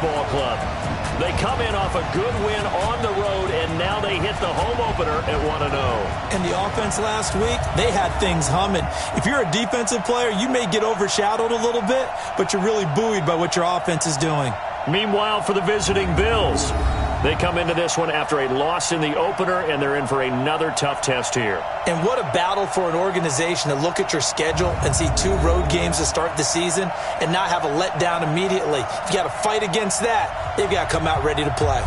ball club. They come in off a good win on the road, and now they hit the home opener at 1-0. And the offense last week, they had things humming. If you're a defensive player, you may get overshadowed a little bit, but you're really buoyed by what your offense is doing. Meanwhile, for the visiting Bills, they come into this one after a loss in the opener, and they're in for another tough test here. And what a battle for an organization to look at your schedule and see 2 road games to start the season and not have a letdown immediately. You've got to fight against that. They've got to come out ready to play.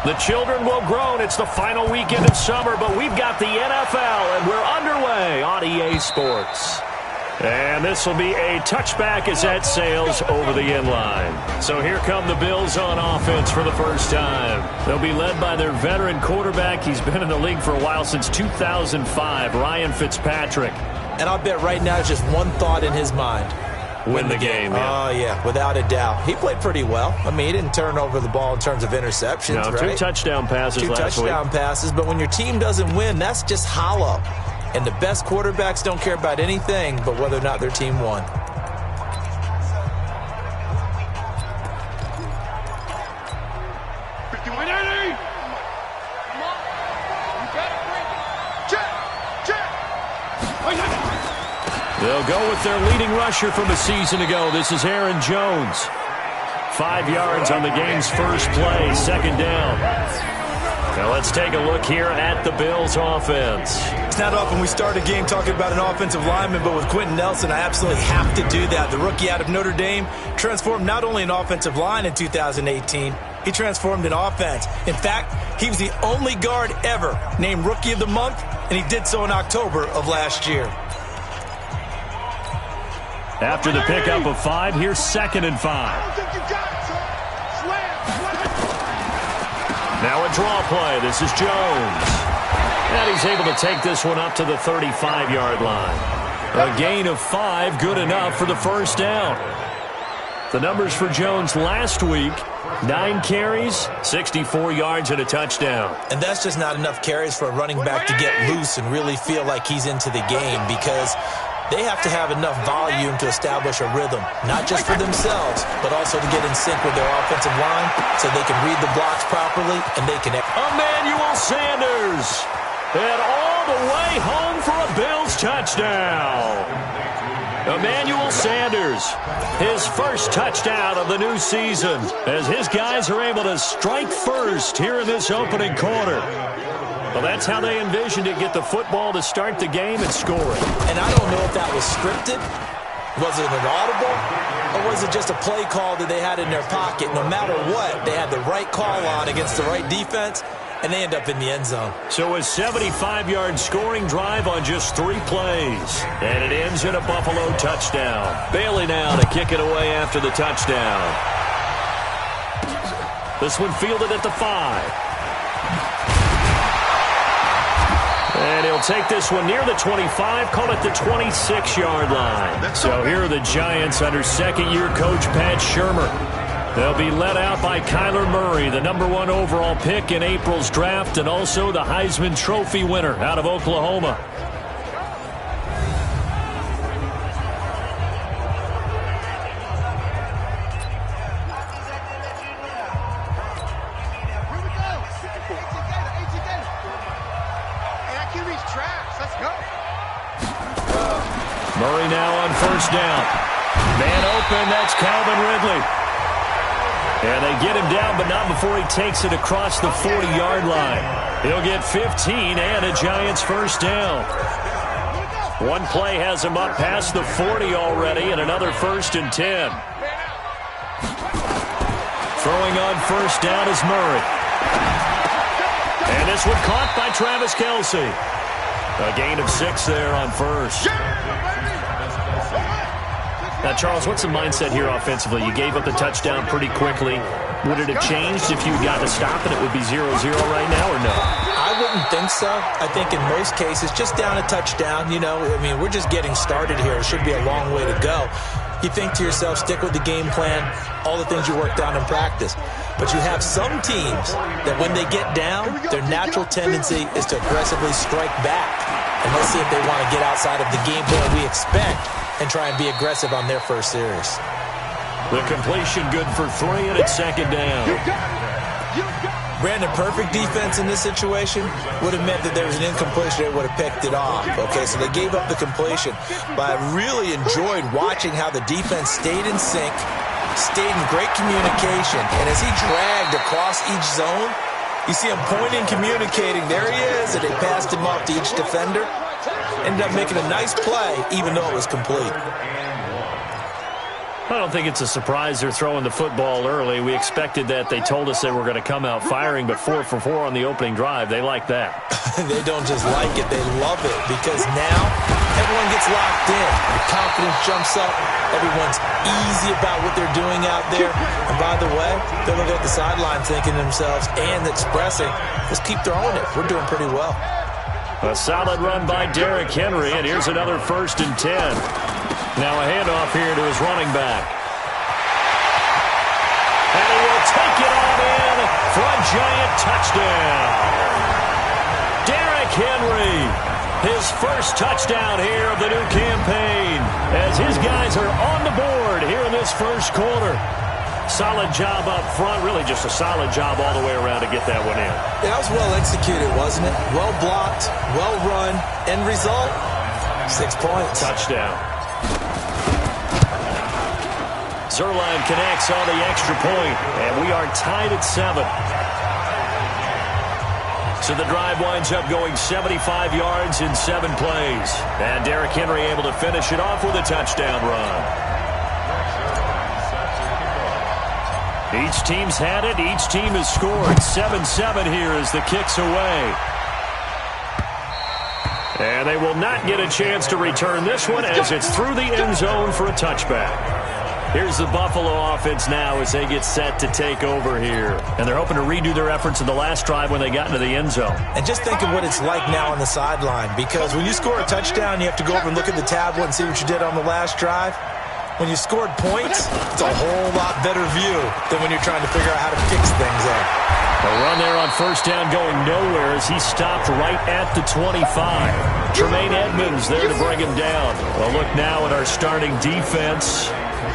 The children will groan. It's the final weekend of summer, but we've got the NFL, and we're underway on EA Sports. And this will be a touchback as that sails over the inline. So here come the Bills on offense for the first time. They'll be led by their veteran quarterback. He's been in the league for a while, since 2005, Ryan Fitzpatrick. And I'll bet right now it's just one thought in his mind. Win the game. Yeah. Oh, yeah, without a doubt. He played pretty well. I mean, he didn't turn over the ball in terms of interceptions, no, right? 2 touchdown passes last week. 2 touchdown passes, but when your team doesn't win, that's just hollow. And the best quarterbacks don't care about anything but whether or not their team won. They'll go with their leading rusher from a season ago. This is Aaron Jones. 5 yards on the game's first play, second down. Now let's take a look here at the Bills offense. It's not often we start a game talking about an offensive lineman, but with Quentin Nelson, I absolutely have to do that. The rookie out of Notre Dame transformed not only an offensive line in 2018, he transformed an offense. In fact, he was the only guard ever named Rookie of the Month, and he did so in October of last year. After the pickup of 5, here's 2nd and 5. Now a draw play. This is Jones. And he's able to take this one up to the 35-yard line. A gain of 5, good enough for the first down. The numbers for Jones last week: 9 carries, 64 yards, and a touchdown. And that's just not enough carries for a running back to get loose and really feel like he's into the game, because they have to have enough volume to establish a rhythm, not just for themselves, but also to get in sync with their offensive line so they can read the blocks properly and they can... Emmanuel Sanders, and all the way home for a Bills touchdown. Emmanuel Sanders, his first touchdown of the new season, as his guys are able to strike first here in this opening quarter. Well, that's how they envisioned it: get the football to start the game and score it. And I don't know if that was scripted. Was it an audible? Or was it just a play call that they had in their pocket? No matter what, they had the right call on against the right defense, and they end up in the end zone. So a 75-yard scoring drive on just 3 plays. And it ends in a Buffalo touchdown. Bailey now to kick it away after the touchdown. This one fielded at the 5. And he'll take this one near the 25, call it the 26-yard line. So here are the Giants under second-year coach Pat Shurmur. They'll be led out by Kyler Murray, the #1 overall pick in April's draft, and also the Heisman Trophy winner out of Oklahoma. Murray now on first down. Man open, that's Calvin Ridley. And they get him down, but not before he takes it across the 40-yard line. He'll get 15 and a Giants first down. One play has him up past the 40 already, and another 1st and 10. Throwing on first down is Murray. And this one caught by Travis Kelce. A gain of 6 there on first. Now, Charles, what's the mindset here offensively? You gave up the touchdown pretty quickly. Would it have changed if you got to stop and it would be 0-0 right now, or no? I wouldn't think so. I think in most cases, just down a touchdown, you know, I mean, we're just getting started here. It should be a long way to go. You think to yourself, stick with the game plan, all the things you worked out in practice. But you have some teams that when they get down, their natural tendency is to aggressively strike back. And let's see if they want to get outside of the game plan we expect and try and be aggressive on their first series. The completion good for 3, and it's second down. Brandon, perfect defense in this situation would have meant that there was an incompletion. They would have picked it off. Okay, so they gave up the completion. But I really enjoyed watching how the defense stayed in sync, stayed in great communication. And as he dragged across each zone, you see him pointing, communicating. There he is, and they passed him off to each defender. Ended up making a nice play, even though it was complete. I don't think it's a surprise they're throwing the football early. We expected that. They told us they were going to come out firing, but 4 for 4 on the opening drive. They like that. They don't just like it. They love it because now everyone gets locked in. The confidence jumps up. Everyone's easy about what they're doing out there. And by the way, they're looking at the sideline thinking to themselves and expressing, let's keep throwing it. We're doing pretty well. A solid run by Derrick Henry, and here's another 1st and 10. Now a handoff here to his running back. And he will take it on in for a giant touchdown. Derrick Henry, his first touchdown here of the new campaign, as his guys are on the board here in this first quarter. Solid job up front, really just a solid job all the way around to get that one in. Yeah, that was well executed, wasn't it? Well blocked, well run. End result, 6 points. Touchdown. Zerline connects on the extra point, and we are tied at 7. So the drive winds up going 75 yards in 7 plays. And Derrick Henry able to finish it off with a touchdown run. Each team's had it. Each team has scored. 7-7 here as the kick's away. And they will not get a chance to return this one as it's through the end zone for a touchback. Here's the Buffalo offense now as they get set to take over here. And they're hoping to redo their efforts in the last drive when they got into the end zone. And just think of what it's like now on the sideline, because when you score a touchdown, you have to go over and look at the tablet and see what you did on the last drive. When you scored points, it's a whole lot better view than when you're trying to figure out how to fix things up. A run there on 1st down going nowhere as he stopped right at the 25. Tremaine Edmonds there to bring him down. Well, look now at our starting defense.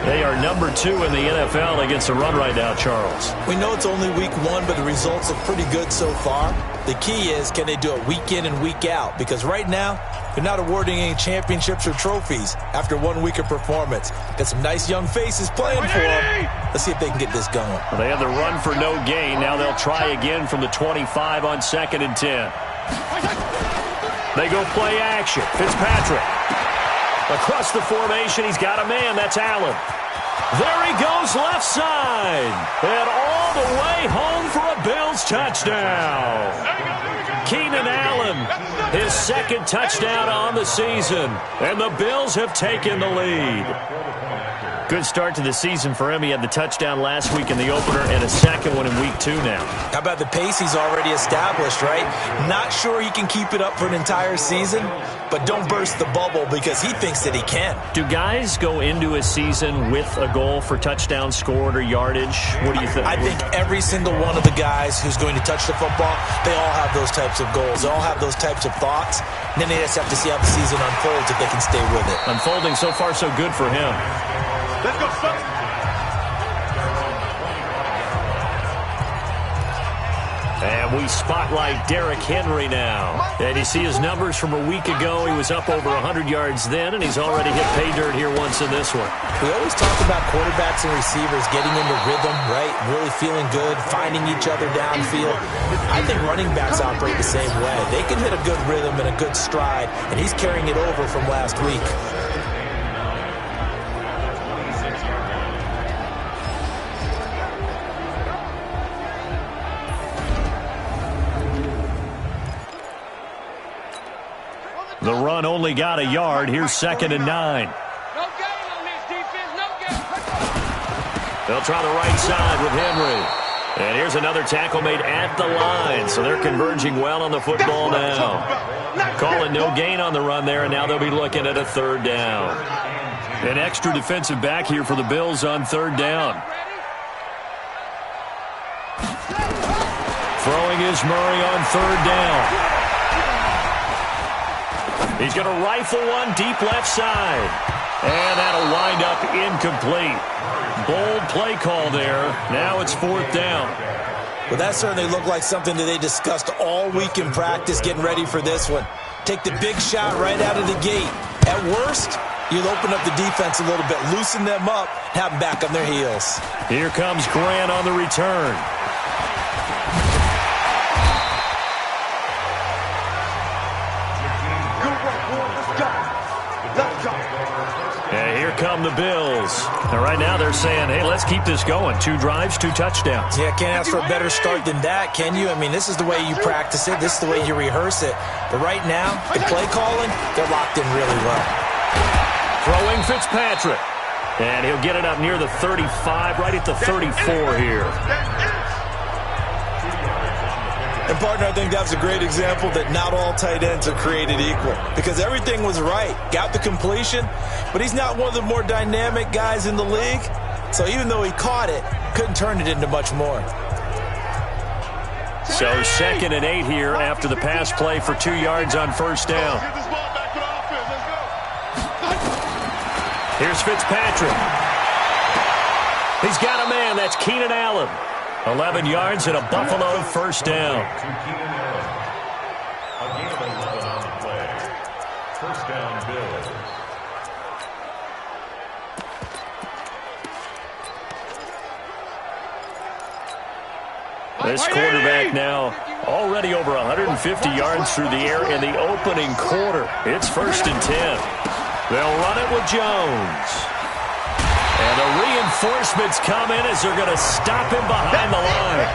They are number 2 in the NFL against the run right now, Charles. We know it's only week 1, but the results are pretty good so far. The key is, can they do it week in and week out? Because right now, they're not awarding any championships or trophies after 1 week of performance. Got some nice young faces playing for them. Let's see if they can get this going. Well, they have the run for no gain. Now they'll try again from the 25 on 2nd and 10. They go play action. Fitzpatrick. Across the formation, he's got a man. That's Allen. There he goes left side. And all the way home for a Bills touchdown. Keenan Allen, his 2nd touchdown on the season. And the Bills have taken the lead. Good start to the season for him. He had the touchdown last week in the opener and a 2nd one in week 2 now. How about the pace he's already established, right? Not sure he can keep it up for an entire season, but don't burst the bubble because he thinks that he can. Do guys go into a season with a goal for touchdowns scored or yardage? What do you think? I think every single one of the guys who's going to touch the football, they all have those types of goals. They all have those types of thoughts. And then they just have to see how the season unfolds if they can stay with it. Unfolding so far so good for him. Let's go, son. And we spotlight Derrick Henry now. And you see his numbers from a week ago. He was up over 100 yards then, and he's already hit pay dirt here once in this one. We always talk about quarterbacks and receivers getting into rhythm, right? Really feeling good, finding each other downfield. I think running backs operate the same way. They can hit a good rhythm and a good stride, and he's carrying it over from last week. The run only got a yard. Here's 2nd and 9. No gain on this defense. No gain. They'll try the right side with Henry. And here's another tackle made at the line. So they're converging well on the football now. Calling no gain on the run there, and now they'll be looking at a 3rd down. An extra defensive back here for the Bills on 3rd down. Throwing is Murray on 3rd down. He's going to rifle one deep left side. And that'll wind up incomplete. Bold play call there. Now it's 4th down. Well, that certainly looked like something that they discussed all week in practice getting ready for this one. Take the big shot right out of the gate. At worst, you'll open up the defense a little bit, loosen them up, have them back on their heels. Here comes Grant on the return. And here come the Bills. And right now they're saying, hey, let's keep this going. 2 drives, 2 touchdowns. Yeah, can't ask for a better start than that, can you? I mean, this is the way you practice it. This is the way you rehearse it. But right now, the play calling, they're locked in really well. Throwing Fitzpatrick. And he'll get it up near the 35, right at the 34 here. And, partner, I think that's a great example that not all tight ends are created equal. Because everything was right. Got the completion, but he's not one of the more dynamic guys in the league. So even though he caught it, couldn't turn it into much more. So 2nd and 8 here after the pass play for 2 yards on first down. Here's Fitzpatrick. He's got a man. That's Keenan Allen. 11 yards and a Buffalo first down. A gain of 11 on the play. First down, Bills. This quarterback now already over 150 yards through the air in the opening quarter. It's 1st and 10. They'll run it with Jones. And the reinforcements come in as they're going to stop him behind the line.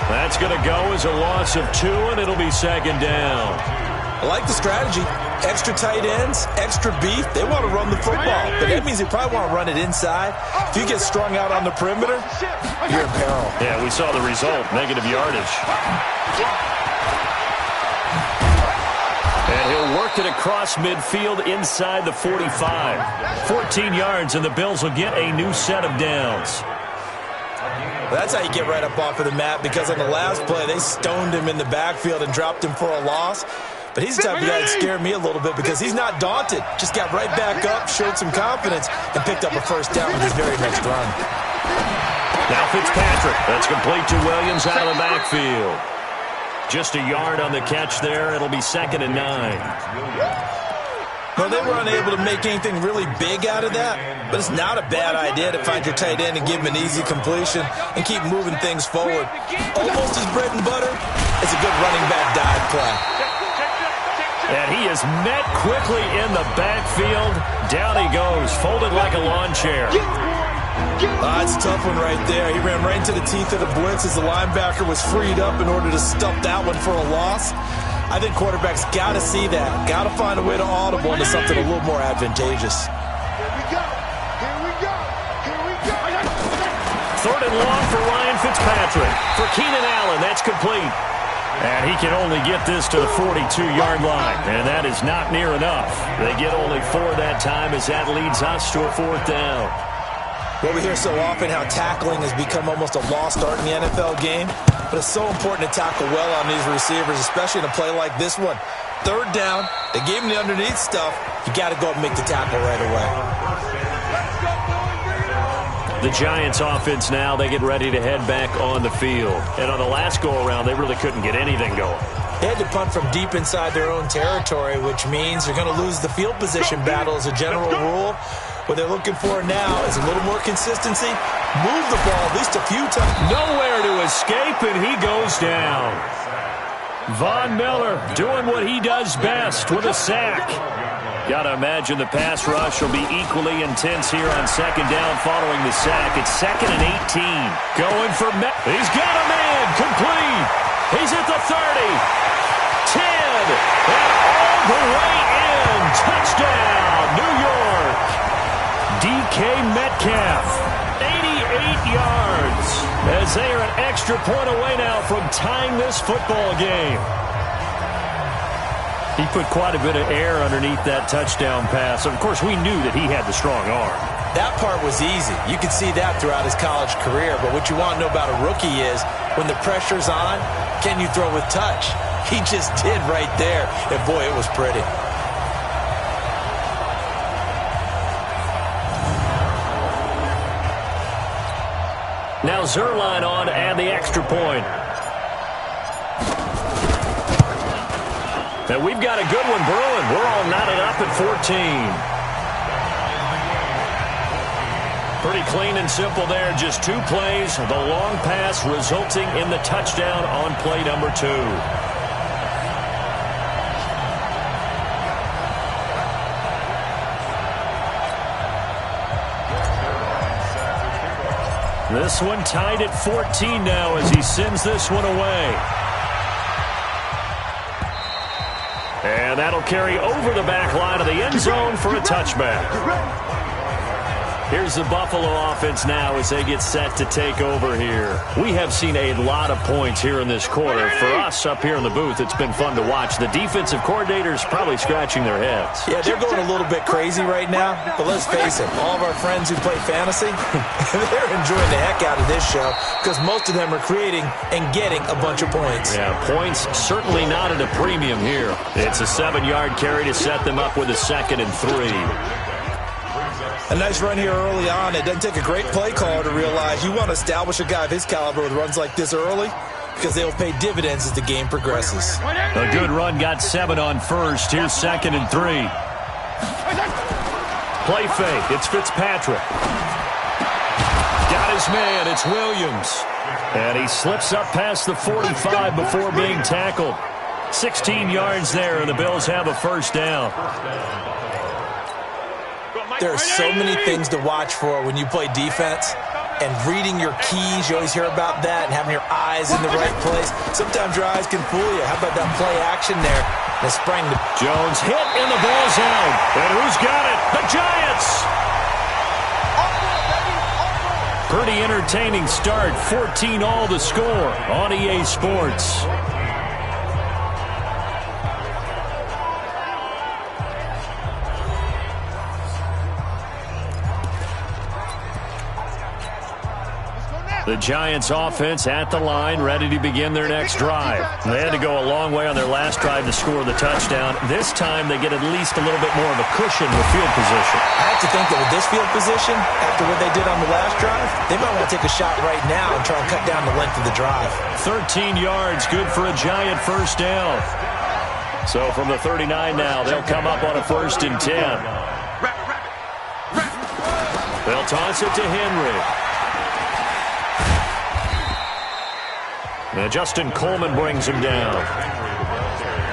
That's going to go as a loss of 2, and it'll be 2nd down. I like the strategy. Extra tight ends, extra beef. They want to run the football, but that means they probably want to run it inside. If you get strung out on the perimeter, you're in peril. Yeah, we saw the result, negative yardage. And he'll work it across midfield inside the 45. 14 yards, and the Bills will get a new set of downs. That's how you get right up off of the mat, because on the last play, they stoned him in the backfield and dropped him for a loss. But he's the type of guy that scared me a little bit because he's not daunted. Just got right back up, showed some confidence, and picked up a first down with his very next run. Now Fitzpatrick. That's complete to Williams out of the backfield. Just a yard on the catch there. It'll be 2nd and 9. Well, they were unable to make anything really big out of that, but it's not a bad idea to find your tight end and give him an easy completion and keep moving things forward. Almost his bread and butter is a good running back dive play. And he is met quickly in the backfield. Down he goes, folded like a lawn chair. That's a tough one right there. He ran right into the teeth of the blitz as the linebacker was freed up in order to stuff that one for a loss. I think quarterbacks got to see that. Got to find a way to audible into something a little more advantageous. Here we go. Here we go. Here we go. 3rd and long for Ryan Fitzpatrick. For Keenan Allen, that's complete. And he can only get this to the 42-yard line. And that is not near enough. They get only 4 that time as that leads us to a 4th down. Well, we hear so often how tackling has become almost a lost art in the NFL game. But it's so important to tackle well on these receivers, especially in a play like this one. 3rd down, they gave him the underneath stuff. You got to go up and make the tackle right away. The Giants offense now, they get ready to head back on the field. And on the last go-around, they really couldn't get anything going. They had to punt from deep inside their own territory, which means they're going to lose the field position battle as a general rule. What they're looking for now is a little more consistency. Move the ball at least a few times. Nowhere to escape, and he goes down. Von Miller doing what he does best with a sack. Got to imagine the pass rush will be equally intense here on 2nd down following the sack. It's 2nd and 18. Going for he's got a man. Complete. He's at the 30. 10. And all the way in. Touchdown, New York. DK Metcalf, 88 yards, as they are an extra point away now from tying this football game. He put quite a bit of air underneath that touchdown pass. Of course, we knew that he had the strong arm. That part was easy. You could see that throughout his college career. But what you want to know about a rookie is when the pressure's on, can you throw with touch? He just did right there. And, boy, it was pretty. Now Zerline on to add the extra point. And we've got a good one brewing. We're all knotted up at 14. Pretty clean and simple there. Just 2 plays. The long pass resulting in the touchdown on play number 2. This one tied at 14 now as he sends this one away. And that'll carry over the back line of the end zone for a touchback. Here's the Buffalo offense now as they get set to take over here. We have seen a lot of points here in this quarter. For us up here in the booth, it's been fun to watch. The defensive coordinators probably scratching their heads. Yeah, they're going a little bit crazy right now. But let's face it, all of our friends who play fantasy, they're enjoying the heck out of this show because most of them are creating and getting a bunch of points. Yeah, points certainly not at a premium here. It's a 7-yard carry to set them up with a 2nd and 3. A nice run here early on. It doesn't take a great play caller to realize you want to establish a guy of his caliber with runs like this early because they'll pay dividends as the game progresses. A good run, got 7 on first. Here's 2nd and 3. Play fake. It's Fitzpatrick. Got his man. It's Williams. And he slips up past the 45 before being tackled. 16 yards there, and the Bills have a first down. There are so many things to watch for when you play defense. And reading your keys, you always hear about that, and having your eyes in the right place. Sometimes your eyes can fool you. How about that play action there? They sprang to Jones hit, and the ball's out. And who's got it? The Giants! Pretty entertaining start. 14-all the score on EA Sports. The Giants offense at the line, ready to begin their next drive. They had to go a long way on their last drive to score the touchdown. This time they get at least a little bit more of a cushion with field position. I have to think that with this field position, after what they did on the last drive, they might want to take a shot right now and try and cut down the length of the drive. 13 yards, good for a Giant first down. So from the 39 now, they'll come up on a 1st and 10. They'll toss it to Henry. And Justin Coleman brings him down.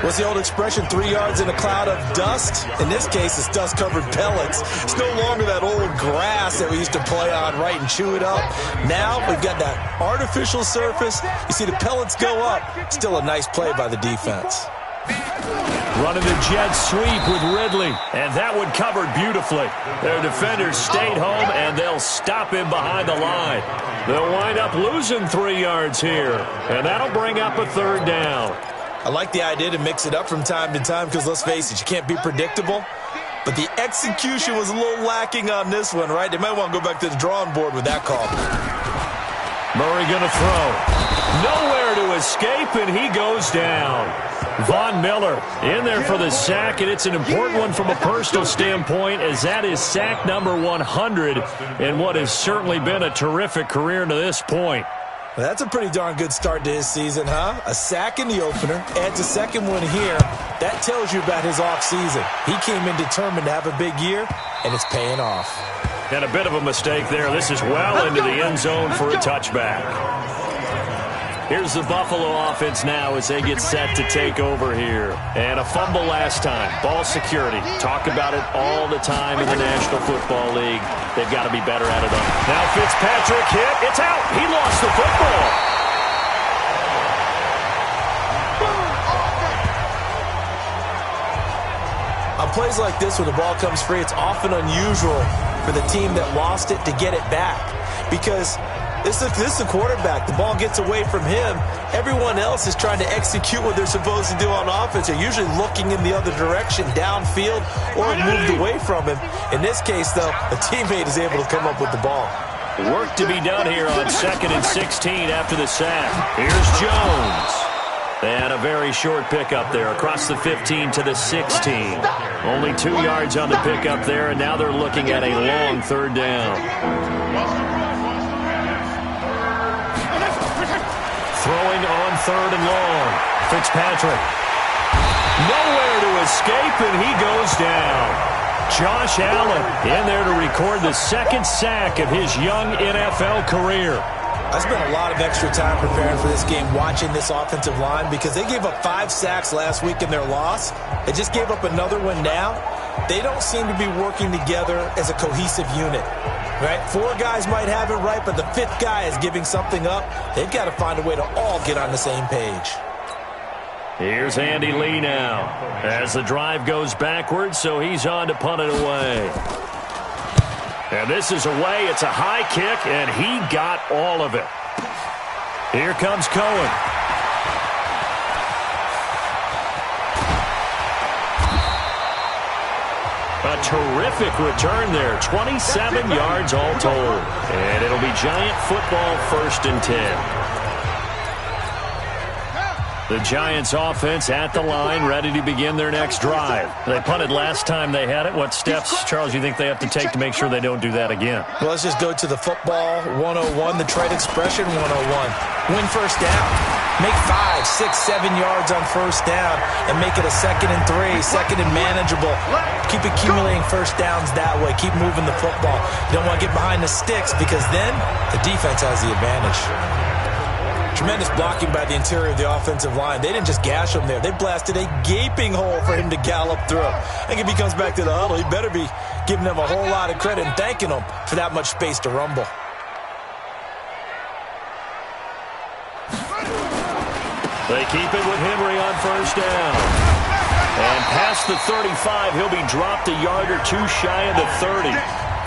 What's the old expression, 3 yards in a cloud of dust? In this case, it's dust-covered pellets. It's no longer that old grass that we used to play on, right, and chew it up. Now we've got that artificial surface. You see the pellets go up. Still a nice play by the defense. Running the jet sweep with Ridley, and that one covered beautifully. Their defenders stayed home, and they'll stop him behind the line. They'll wind up losing 3 yards here, and that'll bring up a 3rd down. I like the idea to mix it up from time to time because, let's face it, you can't be predictable. But the execution was a little lacking on this one, right? They might want to go back to the drawing board with that call. Murray going to throw. Nowhere to escape, and he goes down. Von Miller in there for the sack, and it's an important one from a personal standpoint as that is sack number 100 in what has certainly been a terrific career to this point. Well, that's a pretty darn good start to his season, huh? A sack in the opener, adds a second one here. That tells you about his offseason. He came in determined to have a big year, and it's paying off. And a bit of a mistake there. This is well into the end zone for a touchback. Here's the Buffalo offense now as they get set to take over here. And a fumble last time. Ball security. Talk about it all the time in the National Football League. They've got to be better at it. Now Fitzpatrick hit. It's out. He lost the football. On plays like this, when the ball comes free, it's often unusual for the team that lost it to get it back. Because this is the quarterback. The ball gets away from him. Everyone else is trying to execute what they're supposed to do on offense. They're usually looking in the other direction, downfield, or moved away from him. In this case, though, a teammate is able to come up with the ball. Work to be done here on 2nd and 16 after the sack. Here's Jones. And a very short pickup there across the 15 to the 16. Only 2 yards on the pickup there, and now they're looking at a long 3rd down. Throwing on 3rd and long. Fitzpatrick. Nowhere to escape, and he goes down. Josh Allen in there to record the 2nd sack of his young NFL career. I spent a lot of extra time preparing for this game, watching this offensive line, because they gave up 5 sacks last week in their loss. They just gave up another one now. They don't seem to be working together as a cohesive unit. Right? 4 guys might have it right, but the 5th guy is giving something up. They've got to find a way to all get on the same page. Here's Andy Lee now as the drive goes backwards, so he's on to punt it away. And this is away. It's a high kick, and he got all of it. Here comes Cohen. A terrific return there. 27 yards all told. And it'll be Giant football, 1st and 10. The Giants offense at the line, ready to begin their next drive. They punted last time they had it. What steps, Charles, you think they have to take to make sure they don't do that again? Well, let's just go to the football 101, the trade expression 101. Win first down. Make 5, 6, 7 yards on first down and make it a 2nd and 3, 2nd and manageable. Keep accumulating first downs that way. Keep moving the football. You don't want to get behind the sticks because then the defense has the advantage. Tremendous blocking by the interior of the offensive line. They didn't just gash him there. They blasted a gaping hole for him to gallop through. I think if he comes back to the huddle, he better be giving them a whole lot of credit and thanking them for that much space to rumble. They keep it with Henry on first down. And past the 35, he'll be dropped a yard or 2 shy of the 30.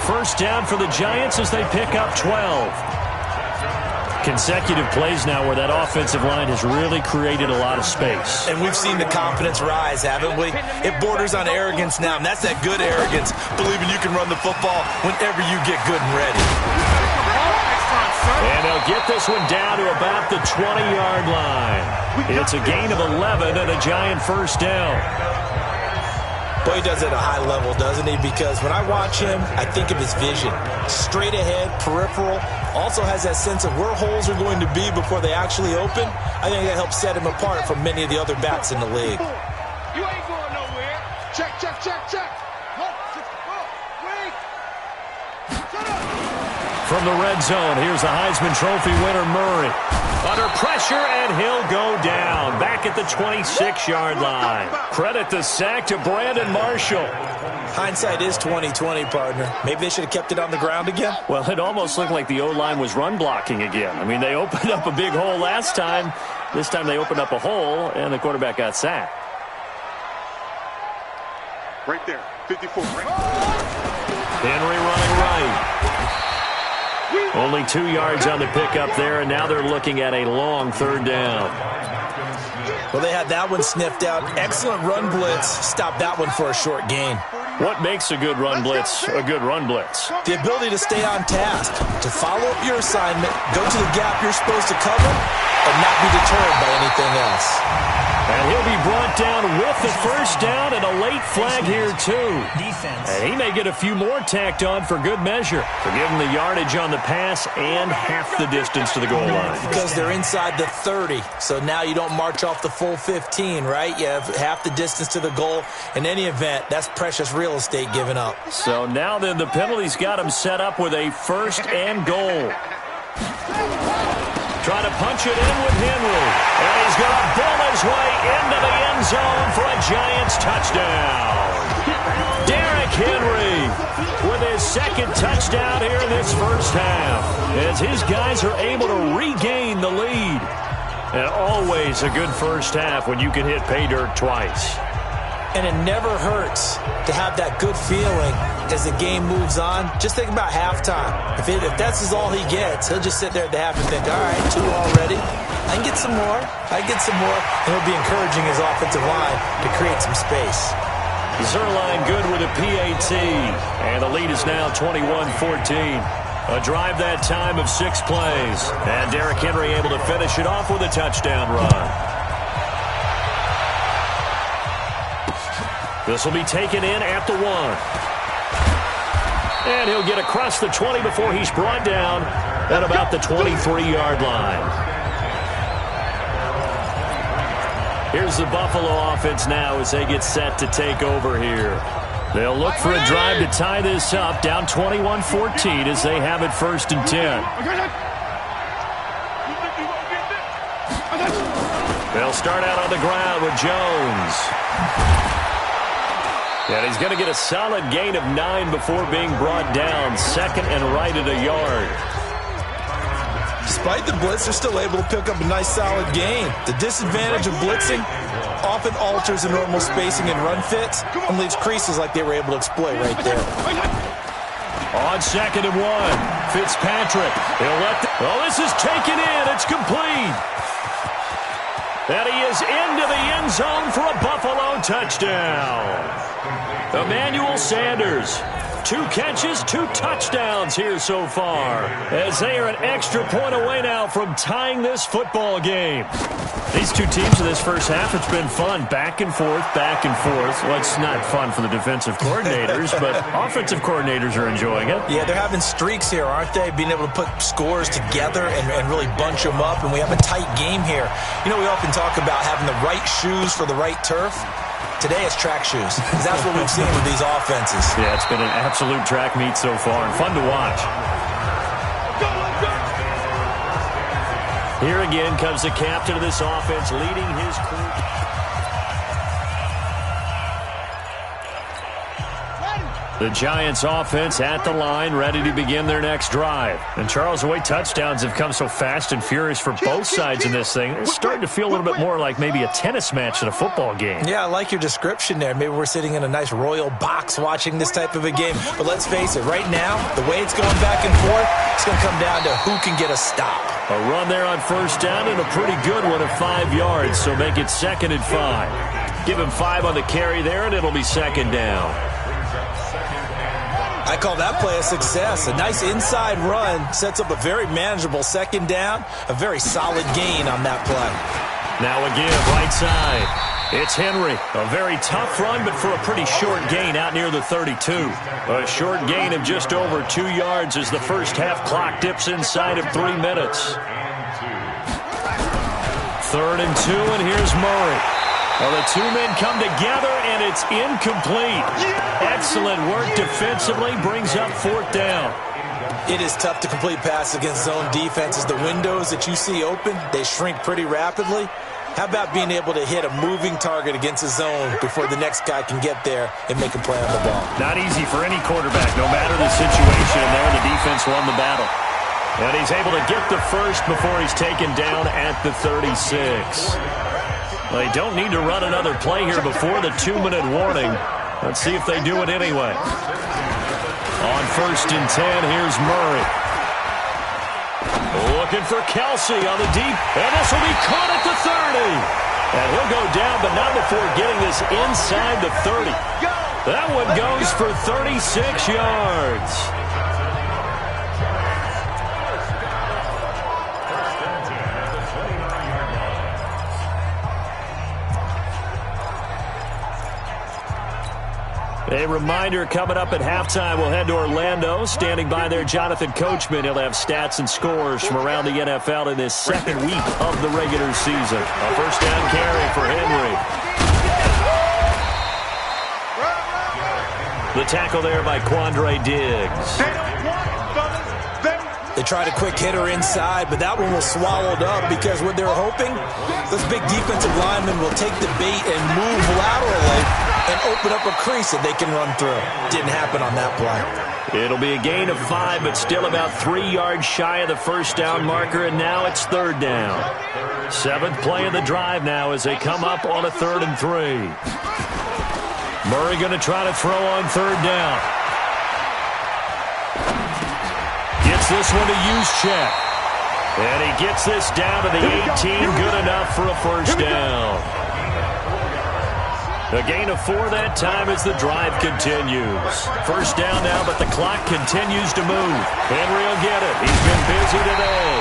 First down for the Giants as they pick up 12. Consecutive plays now where that offensive line has really created a lot of space. And we've seen the confidence rise, haven't we? It borders on arrogance now, and that's that good arrogance, believing you can run the football whenever you get good and ready. And they'll get this one down to about the 20-yard line. It's a gain of 11 and a Giant first down. Boy, he does it at a high level, doesn't he? Because when I watch him, I think of his vision. Straight ahead, peripheral. Also has that sense of where holes are going to be before they actually open. I think that helps set him apart from many of the other backs in the league. You ain't going nowhere. Check, check, check, check. Wait. Shut up. From the red zone, here's the Heisman Trophy winner, Murray. Under pressure, and he'll go down. Back at the 26-yard line. Credit the sack to Brandon Marshall. Hindsight is 20/20, partner. Maybe they should have kept it on the ground again. Well, it almost looked like the O-line was run blocking again. I mean, they opened up a big hole last time. This time they opened up a hole, and the quarterback got sacked. Right there, 54. Henry running right. Only 2 yards on the pickup there, and now they're looking at a long 3rd down. Well, they had that one sniffed out. Excellent run blitz. Stop that one for a short gain. What makes a good run blitz a good run blitz? The ability to stay on task, to follow up your assignment, go to the gap you're supposed to cover, and not be deterred by anything else. And he'll be brought down with the first down and a late flag here, too. And he may get a few more tacked on for good measure. For giving the yardage on the pass and half the distance to the goal line. Because they're inside the 30, so now you don't march off the full 15, right? You have half the distance to the goal. In any event, that's precious real estate given up. So now then the penalty's got him set up with a 1st and goal. Trying to punch it in with Henry. And he's going to bull his way into the end zone for a Giants touchdown. Derrick Henry with his 2nd touchdown here in this first half. As his guys are able to regain the lead. And always a good first half when you can hit pay dirt twice. And it never hurts to have that good feeling as the game moves on. Just think about halftime. If that's all he gets, he'll just sit there at the half and think, all right, 2 already. I can get some more. And he'll be encouraging his offensive line to create some space. Zerline good with a PAT. And the lead is now 21-14. A drive that time of 6 plays. And Derrick Henry able to finish it off with a touchdown run. This will be taken in at the 1. And he'll get across the 20 before he's brought down at about the 23-yard line. Here's the Buffalo offense now as they get set to take over here. They'll look for a drive to tie this up, down 21-14 as they have it 1st and 10. They'll start out on the ground with Jones. And he's going to get a solid gain of 9 before being brought down. 2nd and right at a yard. Despite the blitz, they're still able to pick up a nice solid gain. The disadvantage of blitzing often alters the normal spacing and run fits and leaves creases like they were able to exploit right there. On 2nd and 1, Fitzpatrick. This is taken in. It's complete. And he is into the end zone for a Buffalo touchdown. Emmanuel Sanders, 2 catches, 2 touchdowns here so far, as they are an extra point away now from tying this football game. These two teams in this first half, it's been fun. Back and forth, back and forth. Well, it's not fun for the defensive coordinators, but offensive coordinators are enjoying it. Yeah, they're having streaks here, aren't they? Being able to put scores together and really bunch them up, and we have a tight game here. You know, we often talk about having the right shoes for the right turf. Today it's track shoes, because that's what we've seen with these offenses. Yeah, it's been an absolute track meet so far, and fun to watch. Here again comes the captain of this offense leading his crew. The Giants offense at the line, ready to begin their next drive. And Charles, the way touchdowns have come so fast and furious for both sides in this thing, it's starting to feel a little bit more like maybe a tennis match in a football game. Yeah, I like your description there. Maybe we're sitting in a nice royal box watching this type of a game. But let's face it, right now, the way it's going back and forth, it's going to come down to who can get a stop. A run there on 1st down and a pretty good one of 5 yards, so make it 2nd and 5. Give him 5 on the carry there, and it'll be 2nd down. I call that play a success. A nice inside run sets up a very manageable 2nd down, a very solid gain on that play. Now again, right side. It's Henry. A very tough run, but for a pretty short gain out near the 32. A short gain of just over 2 yards as the first half clock dips inside of 3 minutes. 3rd and 2, and here's Murray. Well, the 2 men come together, and it's incomplete. Excellent work defensively, brings up 4th down. It is tough to complete passes against zone defenses. The windows that you see open, they shrink pretty rapidly. How about being able to hit a moving target against a zone before the next guy can get there and make a play on the ball? Not easy for any quarterback, no matter the situation. There, the defense won the battle. And he's able to get the first before he's taken down at the 36. They don't need to run another play here before the 2-minute warning. Let's see if they do it anyway. On 1st and 10, here's Murray. Looking for Kelsey on the deep, and this will be caught at the 30. And he'll go down, but not before getting this inside the 30. That one goes for 36 yards. A reminder, coming up at halftime, we'll head to Orlando. Standing by there, Jonathan Coachman. He'll have stats and scores from around the NFL in this 2nd week of the regular season. A 1st down carry for Henry. The tackle there by Quandre Diggs. They tried a quick hitter inside, but that one was swallowed up because what they're hoping, those big defensive linemen will take the bait and move laterally and open up a crease that they can run through. Didn't happen on that play. It'll be a gain of 5, but still about 3 yards shy of the 1st down marker, and now it's 3rd down. 7th play of the drive now as they come up on a 3rd and 3. Murray going to try to throw on 3rd down. Gets this one to Juszczyk. And he gets this down to the 18, good enough for a 1st down. A gain of 4 that time as the drive continues. 1st down now, but the clock continues to move. Henry will get it. He's been busy today.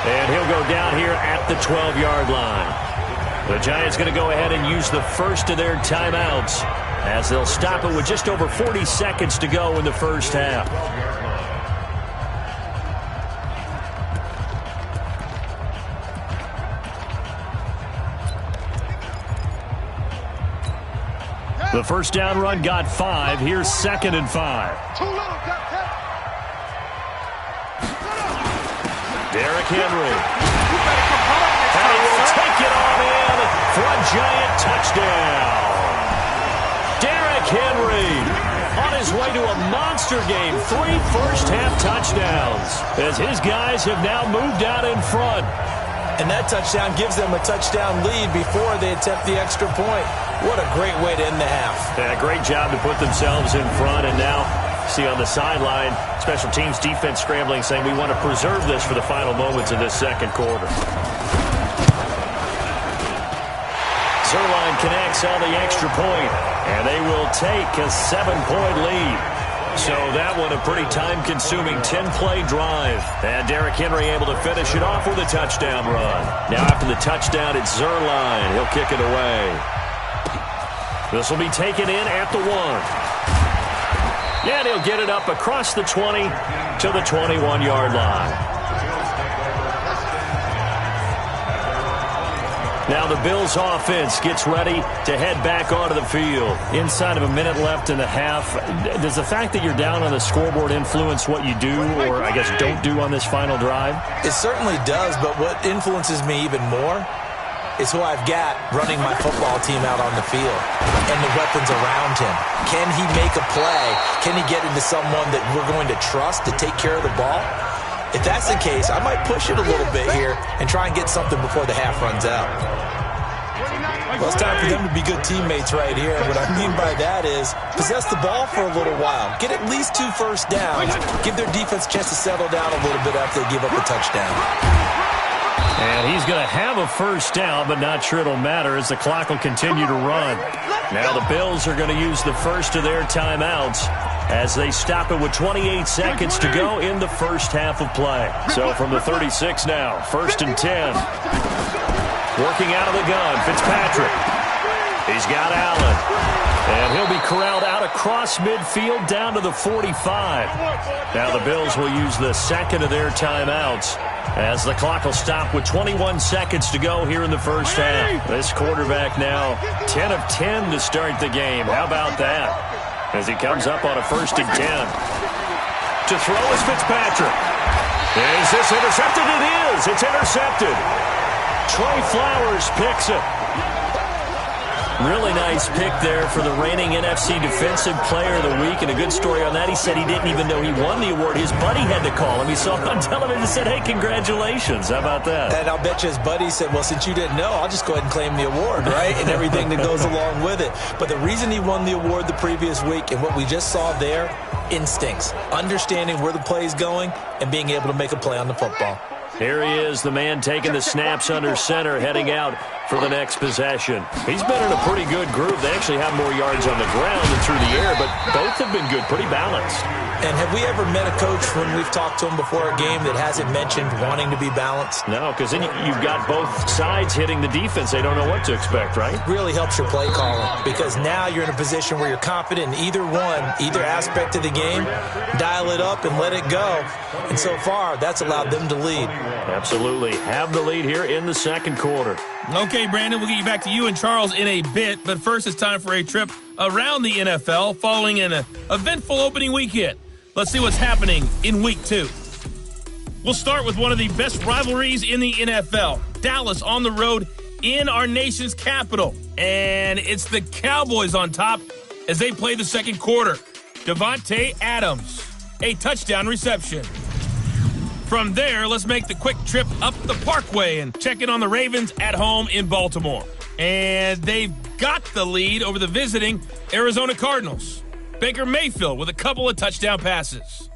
And he'll go down here at the 12-yard line. The Giants going to go ahead and use the first of their timeouts as they'll stop it with just over 40 seconds to go in the first half. The 1st down run got 5. Here's 2nd and 5. Derrick Henry. And he will take it on in for a Giant touchdown. Derrick Henry on his way to a monster game. 3 first-half touchdowns as his guys have now moved out in front. And that touchdown gives them a touchdown lead before they attempt the extra point. What a great way to end the half. Yeah, great job to put themselves in front. And now, see on the sideline, special teams defense scrambling, saying we want to preserve this for the final moments of this second quarter. Zerline connects on the extra point, and they will take a 7-point lead. So that one a pretty time-consuming 10-play drive. And Derrick Henry able to finish it off with a touchdown run. Now after the touchdown, it's Zerline. He'll kick it away. This will be taken in at the 1. And he'll get it up across the 20 to the 21-yard line. Now the Bills offense gets ready to head back onto the field. Inside of a minute left in the half, does the fact that you're down on the scoreboard influence what you do, or I guess don't do on this final drive? It certainly does, but what influences me even more is who I've got running my football team out on the field and the weapons around him. Can he make a play? Can he get into someone that we're going to trust to take care of the ball? If that's the case, I might push it a little bit here and try and get something before the half runs out. Well, it's time for them to be good teammates right here. And what I mean by that is possess the ball for a little while. Get at least 2 first downs. Give their defense a chance to settle down a little bit after they give up a touchdown. And he's going to have a first down, but not sure it'll matter as the clock will continue to run. Now the Bills are going to use the first of their timeouts as they stop it with 28 seconds to go in the first half of play. So from the 36 now, 1st and 10. Working out of the gun, Fitzpatrick. He's got Allen. And he'll be corralled out across midfield down to the 45. Now the Bills will use the second of their timeouts as the clock will stop with 21 seconds to go here in the first half. This quarterback now 10 of 10 to start the game. How about that? As he comes up on a 1st and 10. To throw is Fitzpatrick. Is this intercepted? It is. It's intercepted. Trey Flowers picks it. Really nice pick there for the reigning NFC Defensive Player of the Week. And a good story on that. He said he didn't even know he won the award. His buddy had to call him. He saw him on television and said, hey, congratulations. How about that? And I'll bet you his buddy said, well, since you didn't know, I'll just go ahead and claim the award, right? And everything that goes along with it. But the reason he won the award the previous week and what we just saw there, instincts. Understanding where the play is going and being able to make a play on the football. Here he is, the man taking the snaps under center, heading out for the next possession. He's been in a pretty good group. They actually have more yards on the ground than through the air, but both have been good, pretty balanced. And have we ever met a coach when we've talked to him before a game that hasn't mentioned wanting to be balanced? No, because then you've got both sides hitting the defense. They don't know what to expect, right? Really helps your play calling because now you're in a position where you're confident in either aspect of the game. Dial it up and let it go. And so far, that's allowed them to lead. Absolutely. Have the lead here in the second quarter. Okay, Brandon, we'll get you back to you and Charles in a bit. But first, it's time for a trip around the NFL following an eventful opening weekend. Let's see what's happening in Week 2. We'll start with one of the best rivalries in the NFL. Dallas on the road in our nation's capital. And it's the Cowboys on top as they play the second quarter. Devontae Adams, a touchdown reception. From there, let's make the quick trip up the Parkway and check in on the Ravens at home in Baltimore. And they've got the lead over the visiting Arizona Cardinals. Baker Mayfield with a couple of touchdown passes.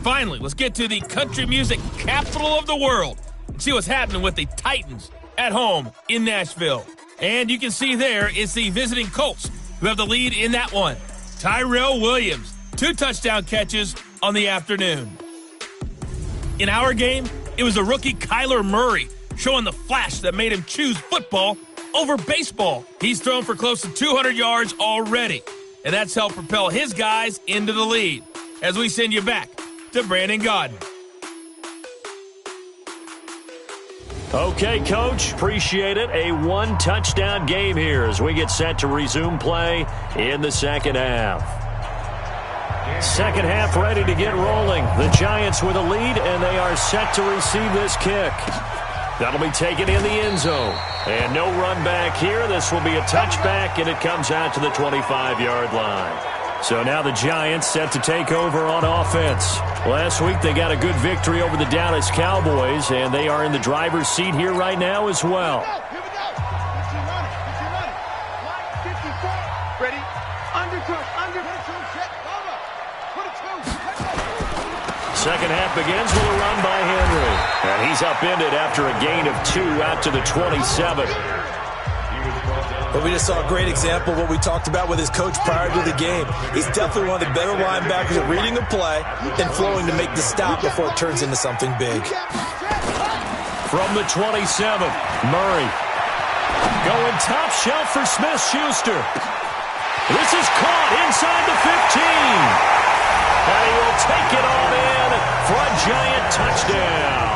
Finally, let's get to the country music capital of the world and see what's happening with the Titans at home in Nashville. And you can see there it's the visiting Colts who have the lead in that one. Tyrell Williams, 2 touchdown catches on the afternoon. In our game, it was a rookie Kyler Murray showing the flash that made him choose football over baseball. He's thrown for close to 200 yards already, and that's helped propel his guys into the lead. As we send you back to Brandon Gaudin. Okay, Coach, appreciate it. A 1-touchdown game here as we get set to resume play in the second half. Second half ready to get rolling. The Giants with a lead, and they are set to receive this kick. That'll be taken in the end zone. And no run back here. This will be a touchback, and it comes out to the 25-yard line. So now the Giants set to take over on offense. Last week they got a good victory over the Dallas Cowboys, and they are in the driver's seat here right now as well. Here we go. Get your running. Get your running. Line 54. Ready? Under two. Under two. Check. Over. Put a two. Second half begins with a run by Henry. And he's upended after a gain of 2 out to the 27. But we just saw a great example of what we talked about with his coach prior to the game. He's definitely one of the better linebackers at reading a play and flowing to make the stop before it turns into something big. From the 27, Murray. Going top shelf for Smith-Schuster. This is caught inside the 15. And he will take it on in for a Giant touchdown.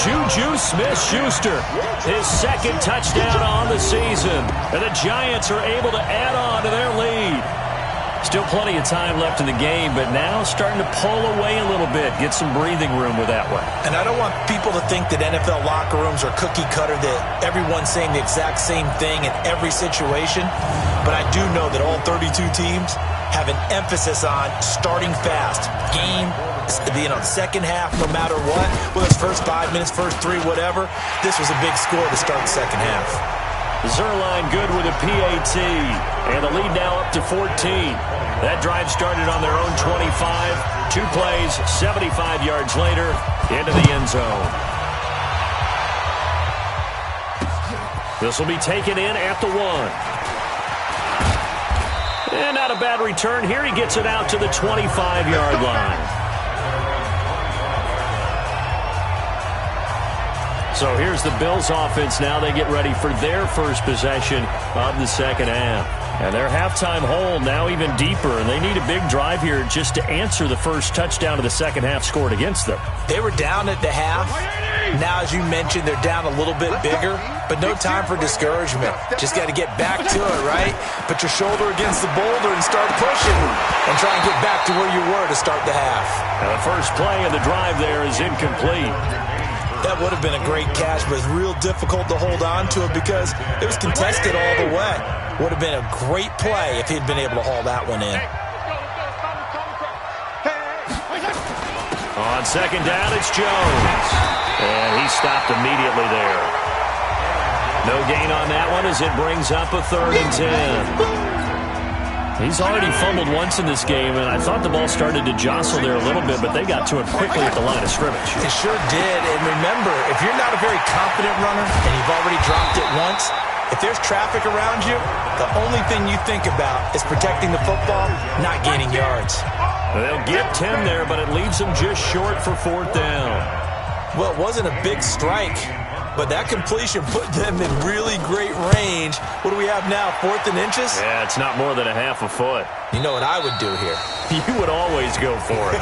Juju Smith-Schuster, his second touchdown on the season. And the Giants are able to add on to their lead. Still plenty of time left in the game, but now starting to pull away a little bit, get some breathing room with that one. And I don't want people to think that NFL locker rooms are cookie cutter, that everyone's saying the exact same thing in every situation. But I do know that all 32 teams have an emphasis on starting fast. Game, second half, no matter what. Whether it's first 5 minutes, first 3, whatever. This was a big score to start the second half. Zerline good with a PAT. And the lead now up to 14. That drive started on their own 25. 2 plays, 75 yards later, into the end zone. This will be taken in at the 1. And not a bad return here. He gets it out to the 25-yard line. So here's the Bills offense now. They get ready for their first possession of the second half. And their halftime hole now even deeper, and they need a big drive here just to answer the first touchdown of the second half scored against them. They were down at the half. Now, as you mentioned, they're down a little bit bigger, but no time for discouragement. Just got to get back to it, right? Put your shoulder against the boulder and start pushing and try and get back to where you were to start the half. Now the first play of the drive there is incomplete. That would have been a great catch, but it's real difficult to hold on to it because it was contested all the way. Would have been a great play if he'd been able to haul that one in. On second down, it's Jones. And he stopped immediately there. No gain on that one as it brings up a 3rd and 10. He's already fumbled once in this game, and I thought the ball started to jostle there a little bit, but they got to it quickly at the line of scrimmage. It sure did. And remember, if you're not a very confident runner and you've already dropped it once, if there's traffic around you, the only thing you think about is protecting the football, not gaining yards. They'll get 10 there, but it leaves them just short for 4th down. Well, it wasn't a big strike, but that completion put them in really great range. What do we have now, 4th and inches? Yeah, it's not more than a half a foot. You know what I would do here? You would always go for it.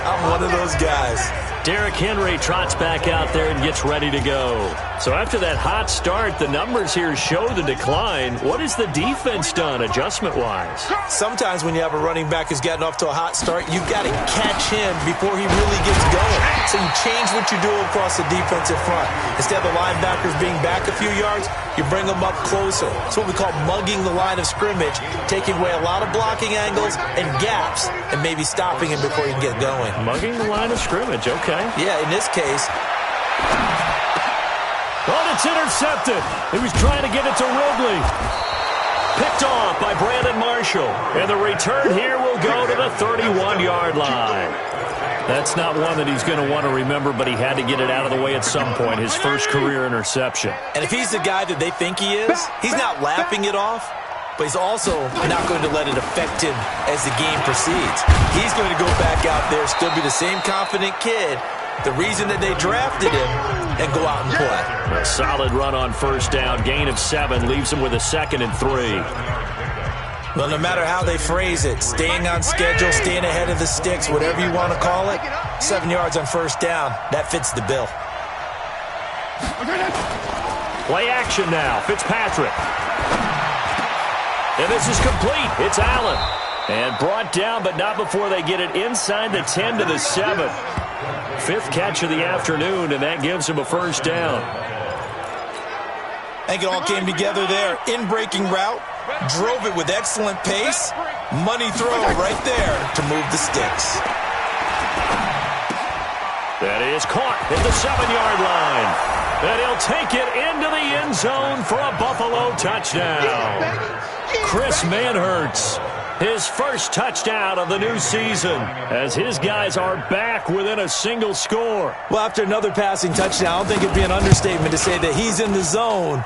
I'm one of those guys. Derrick Henry trots back out there and gets ready to go. So after that hot start, the numbers here show the decline. What has the defense done adjustment-wise? Sometimes when you have a running back who's gotten off to a hot start, you've got to catch him before he really gets going. So you change what you do across the defensive front. Instead of the linebackers being back a few yards, you bring them up closer. It's what we call mugging the line of scrimmage, taking away a lot of blocking angles and gaps and maybe stopping him before he can get going. Mugging the line of scrimmage, okay. Yeah, in this case. Oh, it's intercepted. He was trying to get it to Ridley. Picked off by Brandon Marshall. And the return here will go to the 31-yard line. That's not one that he's going to want to remember, but he had to get it out of the way at some point, his first career interception. And if he's the guy that they think he is, he's not laughing it off, but he's also not going to let it affect him as the game proceeds. He's going to go back out there, still be the same confident kid, the reason that they drafted him, and go out and play. A solid run on first down, gain of 7, leaves him with a 2nd and 3. Well, no matter how they phrase it, staying on schedule, staying ahead of the sticks, whatever you want to call it, 7 yards on first down, that fits the bill. Play action now, Fitzpatrick. And this is complete. It's Allen. And brought down, but not before they get it inside the 10 to the 7. fifth catch of the afternoon, and that gives him a first down. I think it all came together there. In-breaking route, drove it with excellent pace. Money throw right there to move the sticks. That is caught at the 7-yard line. And he'll take it into the end zone for a Buffalo touchdown. Chris Manhertz, his first touchdown of the new season, as his guys are back within a single score. Well, after another passing touchdown, I don't think it'd be an understatement to say that he's in the zone.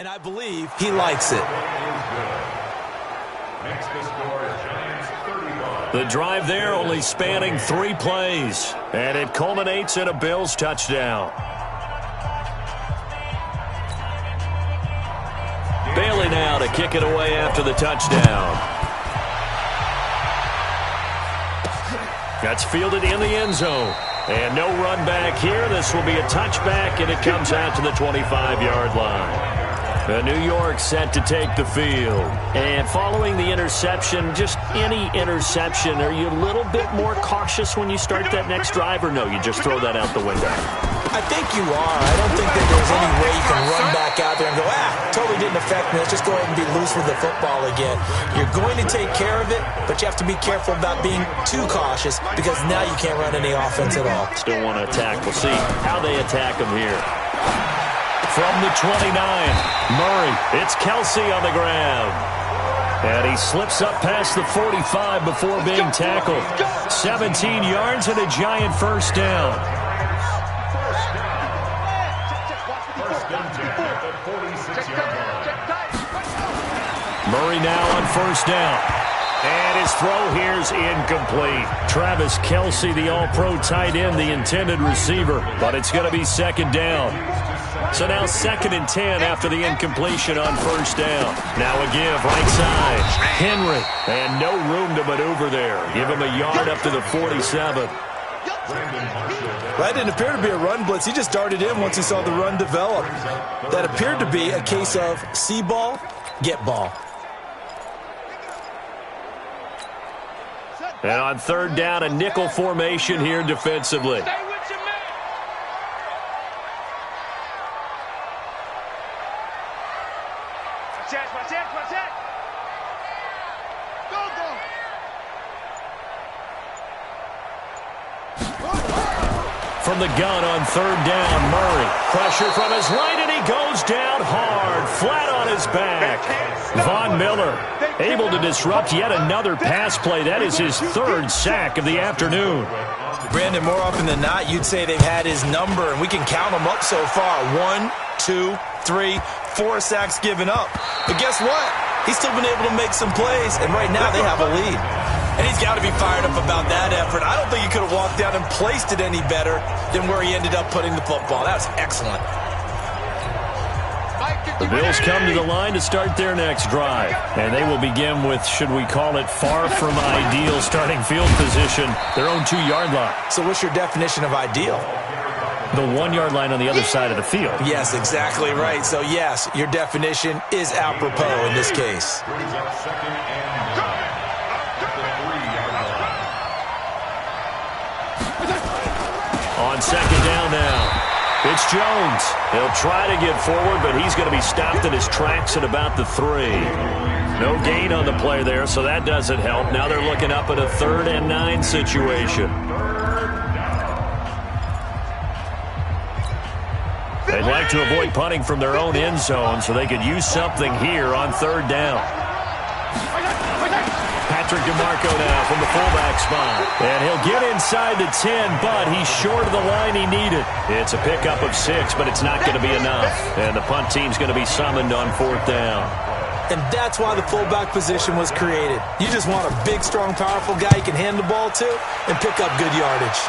And I believe he likes it. Makes the score Giants 31. The drive there only spanning 3 plays, and it culminates in a Bills touchdown. Bailey now to kick it away after the touchdown. That's fielded in the end zone. And no run back here. This will be a touchback, and it comes out to the 25-yard line. New York set to take the field. And following the interception, just any interception, are you a little bit more cautious when you start that next drive, or no, you just throw that out the window? I think you are. I don't think that there's any way you can run back out there and go, totally didn't affect me. Let's just go ahead and be loose with the football again. You're going to take care of it, but you have to be careful about being too cautious because now you can't run any offense at all. Still want to attack. We'll see how they attack him here. From the 29, Murray. It's Kelsey on the ground. And he slips up past the 45 before being tackled. 17 yards and a Giant first down. Murray now on first down. And his throw here's incomplete. Travis Kelce, the all-pro tight end, the intended receiver. But it's going to be second down. So now 2nd and 10 after the incompletion on first down. Now a give right side. Henry. And no room to maneuver there. Give him a yard up to the 47. That didn't appear to be a run blitz. He just darted in once he saw the run develop. That appeared to be a case of see ball, get ball. And on third down, a nickel formation here defensively. From the gun on third down, Murray. Pressure from his right, and he goes down hard, flat on his back. Von Miller able to disrupt yet another pass play. That is his 3rd sack of the afternoon. Brandon, more often than not, you'd say they've had his number, and we can count them up so far. 1, 2, 3, 4 sacks given up. But guess what? He's still been able to make some plays, and right now they have a lead. And he's got to be fired up about that effort. I don't think he could have walked down and placed it any better than where he ended up putting the football. That was excellent. The Bills come to the line to start their next drive. And they will begin with, should we call it, far from ideal starting field position, their own 2-yard line. So what's your definition of ideal? The 1-yard line on the other side of the field. Yes, exactly right. So, yes, your definition is apropos in this case. On second down now, it's Jones. He'll try to get forward, but he's going to be stopped in his tracks at about the 3. No gain on the play there, so that doesn't help. Now they're looking up at a 3rd and 9 situation. They'd like to avoid punting from their own end zone so they could use something here on third down. Patrick DeMarco now from the fullback spot. And he'll get inside the 10, but he's short of the line he needed. It's a pickup of 6, but it's not going to be enough. And the punt team's going to be summoned on 4th down. And that's why the fullback position was created. You just want a big, strong, powerful guy you can hand the ball to and pick up good yardage.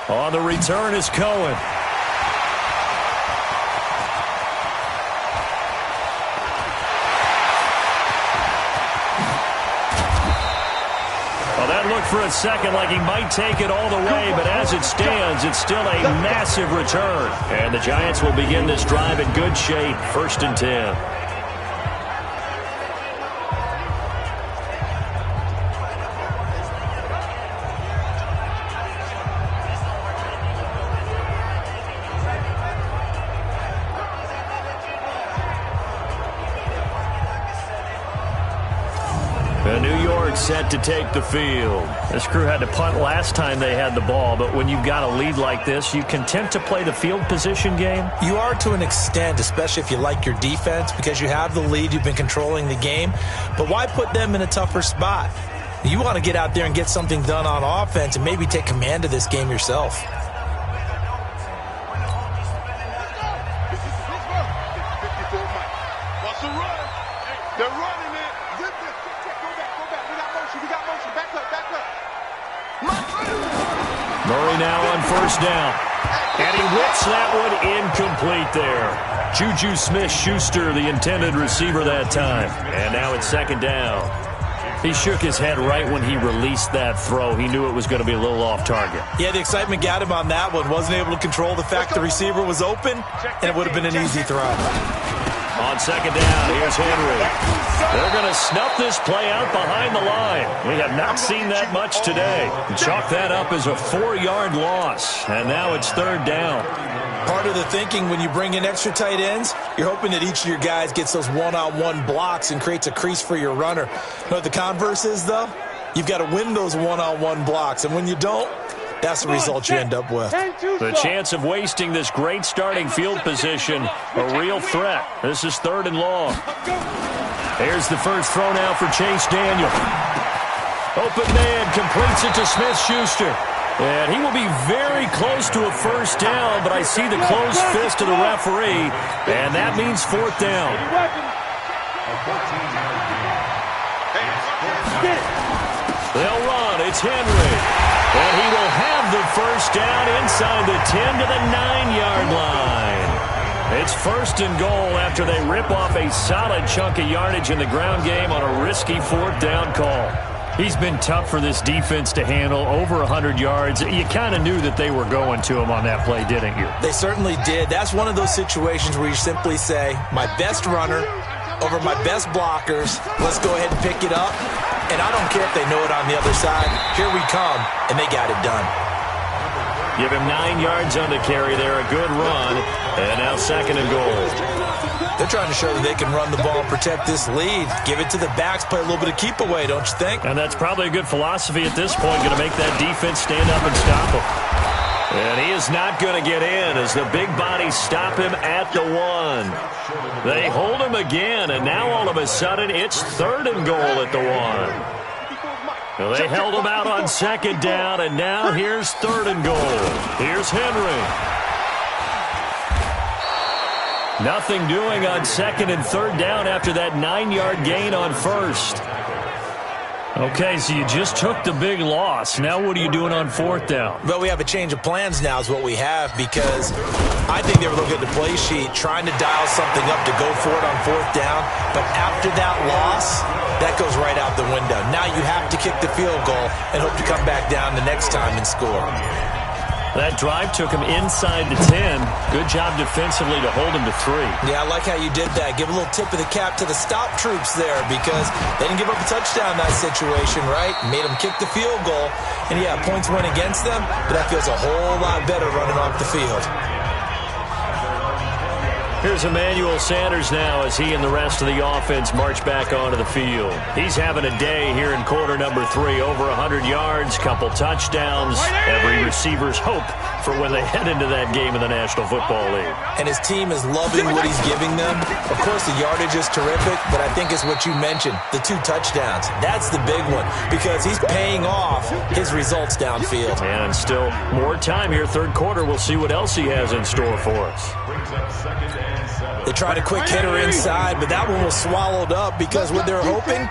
On the return is Cohen. Well, that looked for a second like he might take it all the way, but as it stands, it's still a massive return. And the Giants will begin this drive in good shape, 1st and 10. New York set to take the field. This crew had to punt last time they had the ball, but when you've got a lead like this, you content to play the field position game? You are to an extent, especially if you like your defense, because you have the lead, you've been controlling the game. But why put them in a tougher spot? You want to get out there and get something done on offense and maybe take command of this game yourself. Murray now on first down. And he whips that one incomplete there. Juju Smith-Schuster, the intended receiver that time. And now it's second down. He shook his head right when he released that throw. He knew it was going to be a little off target. Yeah, the excitement got him on that one. Wasn't able to control the fact the receiver was open, and it would have been an easy throw. On second down, here's Henry. They're going to snuff this play out behind the line. We have not seen that much today. Chalk that up as a 4-yard loss, and now it's third down. Part of the thinking when you bring in extra tight ends, you're hoping that each of your guys gets those one-on-one blocks and creates a crease for your runner. You know what the converse is, though? You've got to win those one-on-one blocks, and when you don't, that's the result you end up with. The chance of wasting this great starting field position, a real threat. This is third and long. Here's the first throw now for Chase Daniel. Open man completes it to Smith-Schuster. And he will be very close to a first down, but I see the closed fist of the referee, and that means fourth down. They'll run. It's Henry. And he will have the first down inside the 10 to the 9-yard line. It's first and goal after they rip off a solid chunk of yardage in the ground game on a risky fourth down call. He's been tough for this defense to handle, over 100 yards. You kind of knew that they were going to him on that play, didn't you? They certainly did. That's one of those situations where you simply say, my best runner over my best blockers, let's go ahead and pick it up. And I don't care if they know it on the other side. Here we come, and they got it done. Give him 9 yards on the carry there, a good run, and now second and goal. They're trying to show that they can run the ball and protect this lead. Give it to the backs, play a little bit of keep away, don't you think? And that's probably a good philosophy at this point, going to make that defense stand up and stop him. And he is not going to get in as the big bodies stop him at the 1. They hold him again, and now all of a sudden it's third and goal at the 1. Well, they held him out on second down, and now here's third and goal. Here's Henry. Nothing doing on second and third down after that 9-yard gain on first. Okay, so you just took the big loss. Now what are you doing on fourth down? Well, we have a change of plans now is what we have, because I think they were looking at the play sheet, trying to dial something up to go for it on fourth down. But after that loss, that goes right out the window. Now you have to kick the field goal and hope to come back down the next time and score. That drive took him inside the 10. Good job defensively to hold him to 3. Yeah, I like how you did that. Give a little tip of the cap to the stop troops there, because they didn't give up a touchdown in that situation, right? Made them kick the field goal. And, yeah, points went against them, but that feels a whole lot better running off the field. Here's Emmanuel Sanders now as he and the rest of the offense march back onto the field. He's having a day here in quarter number 3. Over 100 yards, couple touchdowns. Every receiver's hope for when they head into that game in the National Football League. And his team is loving what he's giving them. Of course, the yardage is terrific, but I think it's what you mentioned, the 2 touchdowns. That's the big one, because he's paying off his results downfield. And still more time here, third quarter. We'll see what else he has in store for us. They tried a quick hitter inside, but that one was swallowed up, because what they're hoping,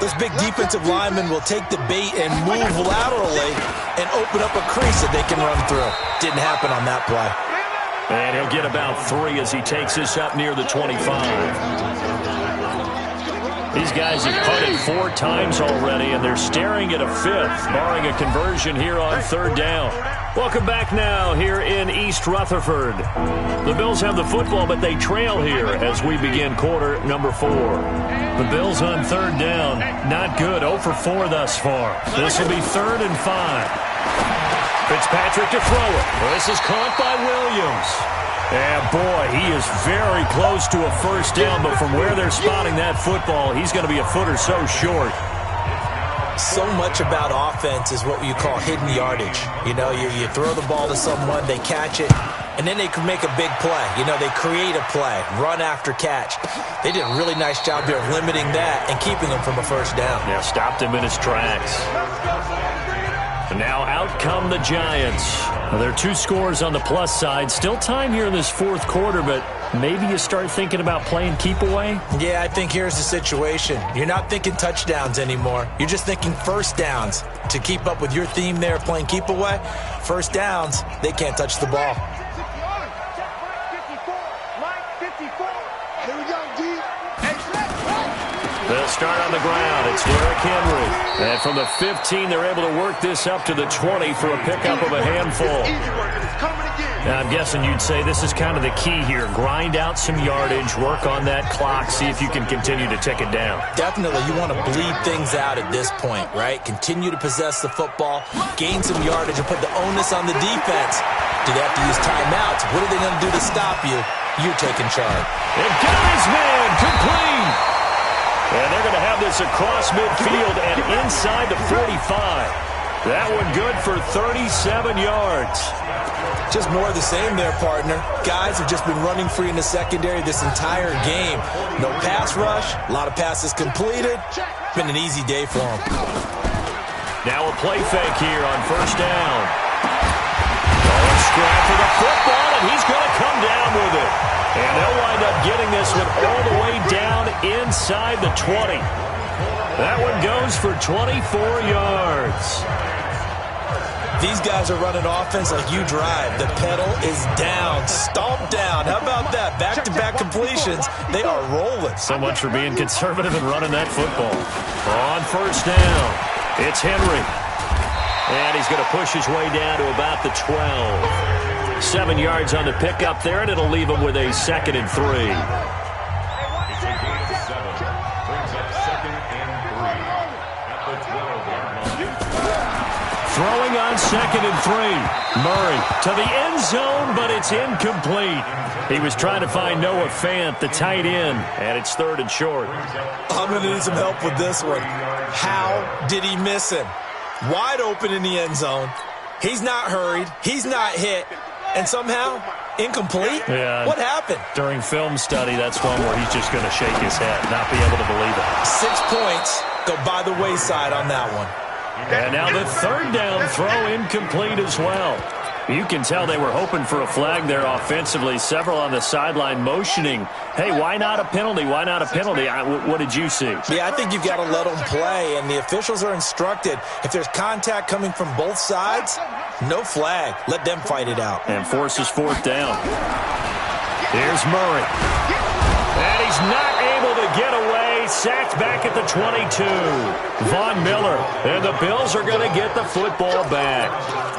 those big defensive linemen will take the bait and move laterally and open up a crease that they can run through. Didn't happen on that play. And he'll get about 3 as he takes this up near the 25. These guys have punted 4 times already, and they're staring at a 5th, barring a conversion here on third down. Welcome back now here in East Rutherford. The Bills have the football, but they trail here as we begin quarter number 4. The Bills on third down, not good, 0 for 4 thus far. This will be third and 5. Fitzpatrick to throw it. This is caught by Williams. And boy, he is very close to a first down, but from where they're spotting that football, he's going to be a foot or so short. So much about offense is what you call hidden yardage. You know, you throw the ball to someone, they catch it, and then they can make a big play. You know, they create a play, run after catch. They did a really nice job here of limiting that and keeping him from a first down. Yeah, stopped him in his tracks. And now out come the Giants. Well, there are 2 scores on the plus side. Still time here in this fourth quarter, but maybe you start thinking about playing keep away? Yeah, I think here's the situation. You're not thinking touchdowns anymore. You're just thinking first downs. To keep up with your theme there, playing keep away, first downs, they can't touch the ball. They'll start on the ground. It's Derrick Henry. And from the 15, they're able to work this up to the 20 for a pickup of a handful. Now, I'm guessing you'd say this is kind of the key here. Grind out some yardage, work on that clock, see if you can continue to tick it down. Definitely. You want to bleed things out at this point, right? Continue to possess the football, gain some yardage, and put the onus on the defense. Do they have to use timeouts? What are they going to do to stop you? You're taking charge. And got his man complete. And they're going to have this across midfield and inside the 45. That one good for 37 yards. Just more of the same there, partner. Guys have just been running free in the secondary this entire game. No pass rush, a lot of passes completed. Been an easy day for them. Now a play fake here on first down. Oh, scrap for the football, and he's going to come down with it. And they'll wind up getting this one all the way down inside the 20. That one goes for 24 yards. These guys are running offense like you drive. The pedal is down, stomped down. How about that? Back-to-back completions. They are rolling. So much for being conservative and running that football. On first down, it's Henry. And he's going to push his way down to about the 12. 7 yards on the pickup there, and it'll leave him with a 2nd and 3. It's a gain of 7. Brings up 2nd and 3 at the 12-yard line. Throwing on 2nd and 3. Murray to the end zone, but it's incomplete. He was trying to find Noah Fant, the tight end, and it's 3rd and short. I'm going to need some help with this one. How did he miss him? Wide open in the end zone. He's not hurried. He's not hit. And somehow, incomplete? Yeah. What happened? During film study, that's one where he's just going to shake his head, not be able to believe it. 6 points go by the wayside on that one. And now the 3rd down throw incomplete as well. You can tell they were hoping for a flag there offensively. Several on the sideline motioning, hey, why not a penalty? Why not a penalty? What did you see? Yeah, I think you've got to let them play, and the officials are instructed. If there's contact coming from both sides, no flag. Let them fight it out. And forces 4th down. Here's Murray. And he's not able to get away. Sacked back at the 22. Von Miller. And the Bills are going to get the football back.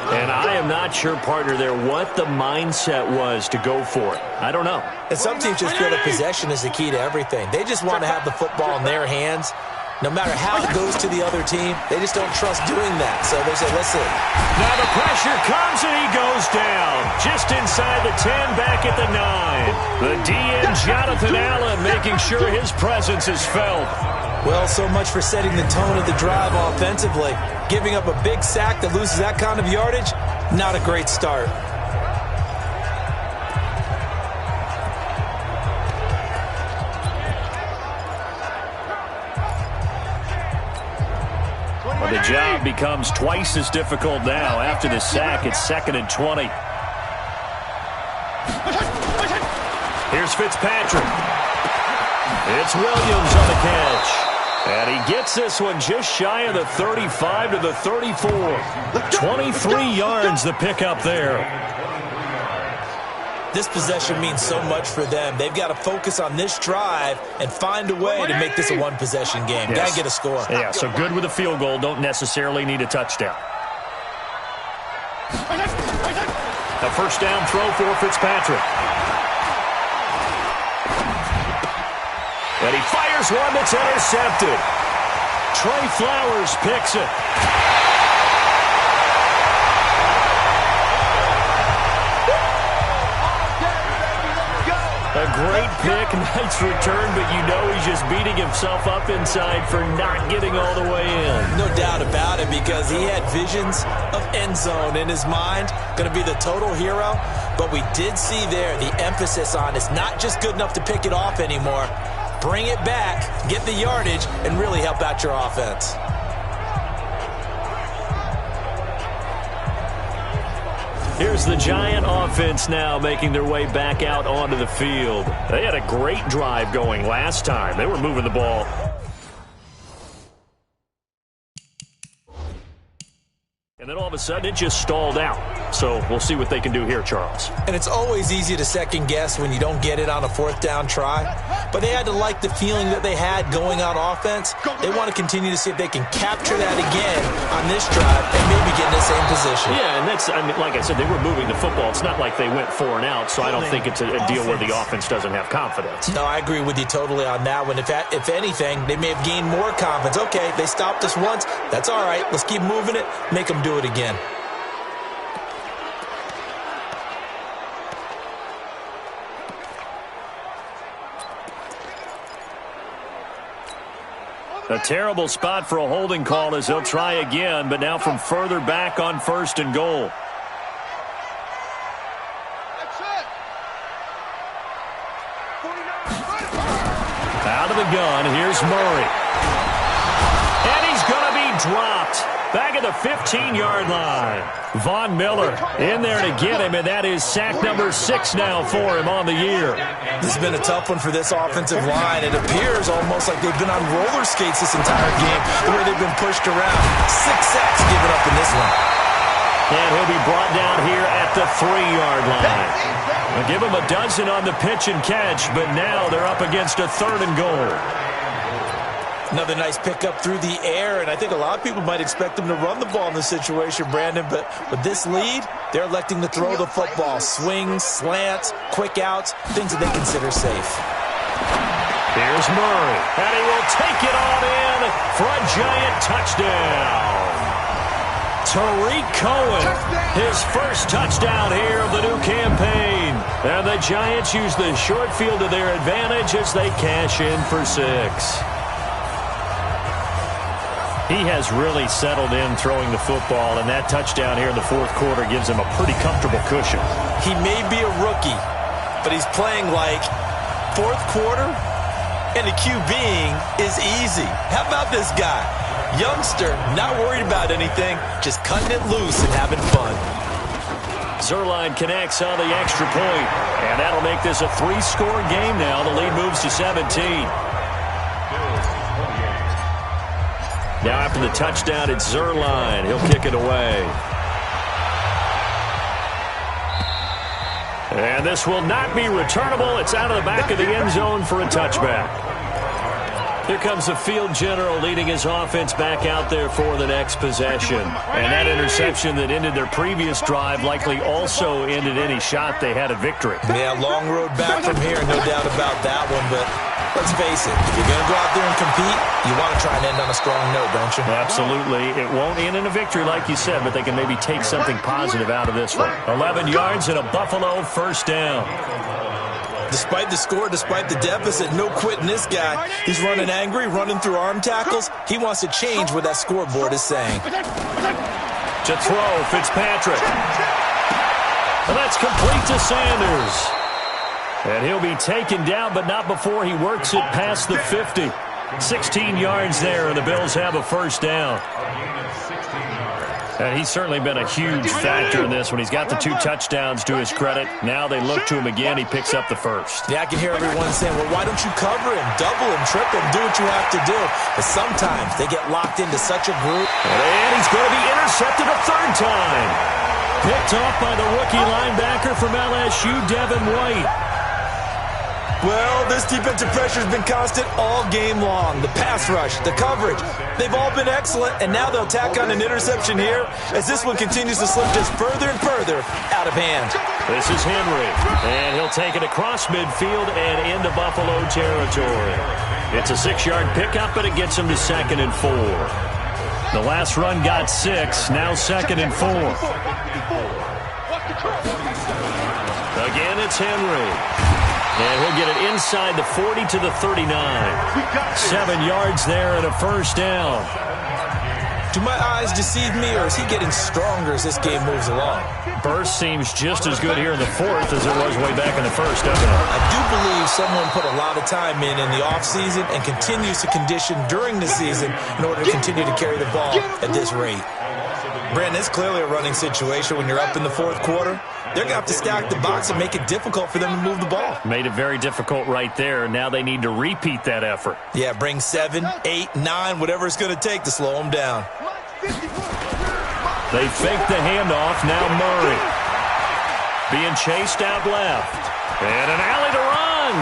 And I am not sure, partner, there what the mindset was to go for it. I don't know. And some teams just feel that possession is the key to everything. They just want to have the football in their hands. No matter how it goes to the other team, they just don't trust doing that. So they say, listen. Now the pressure comes and he goes down. Just inside the 10, back at the 9. The DN, Jonathan Allen, making sure his presence is felt. Well, so much for setting the tone of the drive offensively. Giving up a big sack that loses that kind of yardage, not a great start. Well, the job becomes twice as difficult now. After the sack, it's 2nd and 20. Here's Fitzpatrick. It's Williams on the catch. And he gets this one just shy of the 35 to the 34. 23 yards the pickup there. This possession means so much for them. They've got to focus on this drive and find a way to make this a one-possession game. Yes. Got to get a score. Yeah, so good with a field goal. Don't necessarily need a touchdown. A first down throw for Fitzpatrick. And he fires one that's intercepted. Trey Flowers picks it. A great pick, nice return, but you know he's just beating himself up inside for not getting all the way in. No doubt about it, because he had visions of end zone in his mind. Going to be the total hero. But we did see there the emphasis on it's not just good enough to pick it off anymore. Bring it back, get the yardage, and really help out your offense. Here's the Giant offense now making their way back out onto the field. They had a great drive going last time. They were moving the ball. And then all of a sudden, it just stalled out. So we'll see what they can do here, Charles. And it's always easy to second guess when you don't get it on a fourth down try. But they had to like the feeling that they had going on offense. They want to continue to see if they can capture that again on this drive and maybe get in the same position. Yeah, and that's, I mean, like I said, they were moving the football. It's not like they went 4 and out, so I don't think it's a deal where the offense doesn't have confidence. No, I agree with you totally on that one. If anything, they may have gained more confidence. Okay, they stopped us once. That's all right. Let's keep moving it. Make them do it again. A terrible spot for a holding call as they'll try again, but now from further back on 1st and goal. Out of the gun, here's Murray. And he's going to be dropped back at the 15-yard line. Von Miller in there to get him, and that is sack number 6 now for him on the year. This has been a tough one for this offensive line. It appears almost like they've been on roller skates this entire game, the way they've been pushed around. 6 sacks given up in this one. And he'll be brought down here at the 3-yard line. They'll give him a dozen on the pitch and catch, but now they're up against a 3rd and goal. Another nice pickup through the air, and I think a lot of people might expect them to run the ball in this situation, Brandon, but with this lead, they're electing to throw the football. Swings, slants, quick outs, things that they consider safe. Here's Murray, and he will take it on in for a Giant touchdown. Tariq Cohen, his first touchdown here of the new campaign. And the Giants use the short field to their advantage as they cash in for 6. He has really settled in throwing the football, and that touchdown here in the 4th quarter gives him a pretty comfortable cushion. He may be a rookie, but he's playing like 4th quarter, and the QBing is easy. How about this guy? Youngster, not worried about anything, just cutting it loose and having fun. Zuerlein connects on the extra point, and that'll make this a 3-score game now. The lead moves to 17. Now after the touchdown, it's Zuerlein. He'll kick it away. And this will not be returnable. It's out of the back of the end zone for a touchback. Here comes the field general leading his offense back out there for the next possession. And that interception that ended their previous drive likely also ended any shot they had at victory. Yeah, long road back from here, no doubt about that one, but let's face it, if you're going to go out there and compete, you want to try and end on a strong note, don't you? Absolutely. It won't end in a victory like you said, but they can maybe take something positive out of this one. 11 yards and a Buffalo 1st down. Despite the score, despite the deficit, no quitting this guy. He's running angry, running through arm tackles. He wants to change what that scoreboard is saying. To throw, Fitzpatrick. And that's complete to Sanders. And he'll be taken down, but not before he works it past the 50. 16 yards there, and the Bills have a 1st down. And he's certainly been a huge factor in this when he's got the 2 touchdowns to his credit. Now they look to him again. He picks up the 1st. Yeah, I can hear everyone saying, well, why don't you cover him, double him, triple him, do what you have to do. But sometimes they get locked into such a group. And he's going to be intercepted a 3rd time. Picked off by the rookie linebacker from LSU, Devin White. Well, this defensive pressure has been constant all game long. The pass rush, the coverage, they've all been excellent, and now they'll tack on an interception here as this one continues to slip just further and further out of hand. This is Henry, and he'll take it across midfield and into Buffalo territory. It's a 6-yard pickup, but it gets him to 2nd and 4. The last run got 6, now 2nd and 4. Again, it's Henry. And he'll get it inside the 40 to the 39. 7 yards there and a 1st down. Do my eyes deceive me, or is he getting stronger as this game moves along? Burst seems just as good here in the 4th as it was way back in the 1st, doesn't it? I do believe someone put a lot of time in the offseason and continues to condition during the season in order to continue to carry the ball at this rate. Brandon, it's clearly a running situation when you're up in the fourth quarter. They're going to have to stack the box and make it difficult for them to move the ball. Made it very difficult right there. Now they need to repeat that effort. Yeah, bring 7, 8, 9, whatever it's going to take to slow them down. They fake the handoff. Now Murray being chased out left. And an alley to run.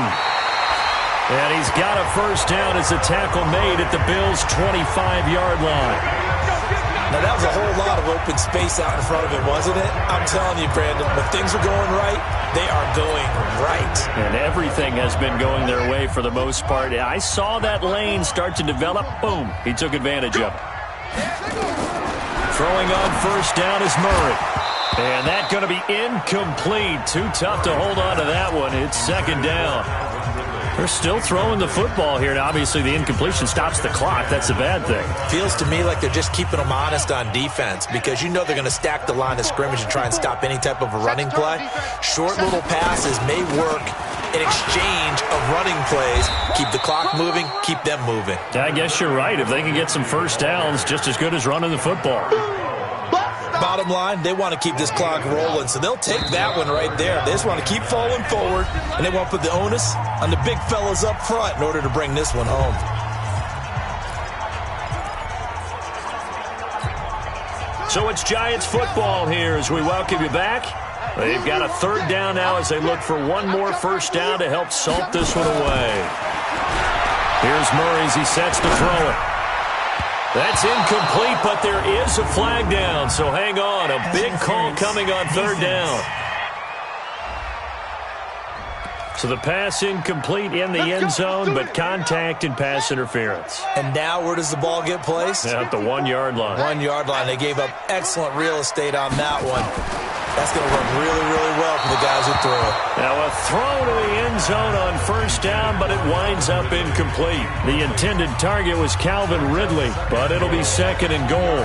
And he's got a first down as a tackle made at the Bills' 25-yard line. Now, that was a whole lot of open space out in front of him, wasn't it? I'm telling you, Brandon, when things are going right, they are going right. And everything has been going their way for the most part. I saw that lane start to develop. Boom. He took advantage of it. Throwing on first down is Murray. And that's going to be incomplete. Too tough to hold on to that one. It's second down. They're still throwing the football here. Now, obviously, the incompletion stops the clock. That's a bad thing. Feels to me like they're just keeping them honest on defense because you know they're going to stack the line of scrimmage and try and stop any type of a running play. Short little passes may work in exchange of running plays. Keep the clock moving, keep them moving. I guess you're right. If they can get some first downs, just as good as running the football. Bottom line, they want to keep this clock rolling, so they'll take that one right there. They just want to keep falling forward, and they want to put the onus on the big fellas up front in order to bring this one home. So it's Giants football here as we welcome you back. They've got a third down now as they look for one more first down to help salt this one away. Here's Murray as he sets to throw it. That's incomplete, but there is a flag down, so hang on. A big call coming on third down. So the pass incomplete in the end zone, but contact and pass interference. And now where does the ball get placed? At the 1-yard line. 1-yard line. They gave up excellent real estate on that one. That's going to work really, really well for the guys who throw it. Now a throw to the end zone on first down, but it winds up incomplete. The intended target was Calvin Ridley, but it'll be second and goal.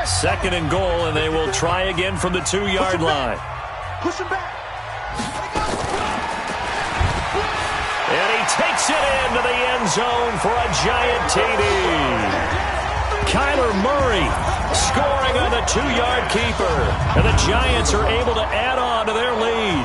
Second and goal, and they will try again from the 2-yard line. Push him back. And he takes it into the end zone for a giant TD. Kyler Murray scoring on the 2-yard keeper. And the Giants are able to add on to their lead.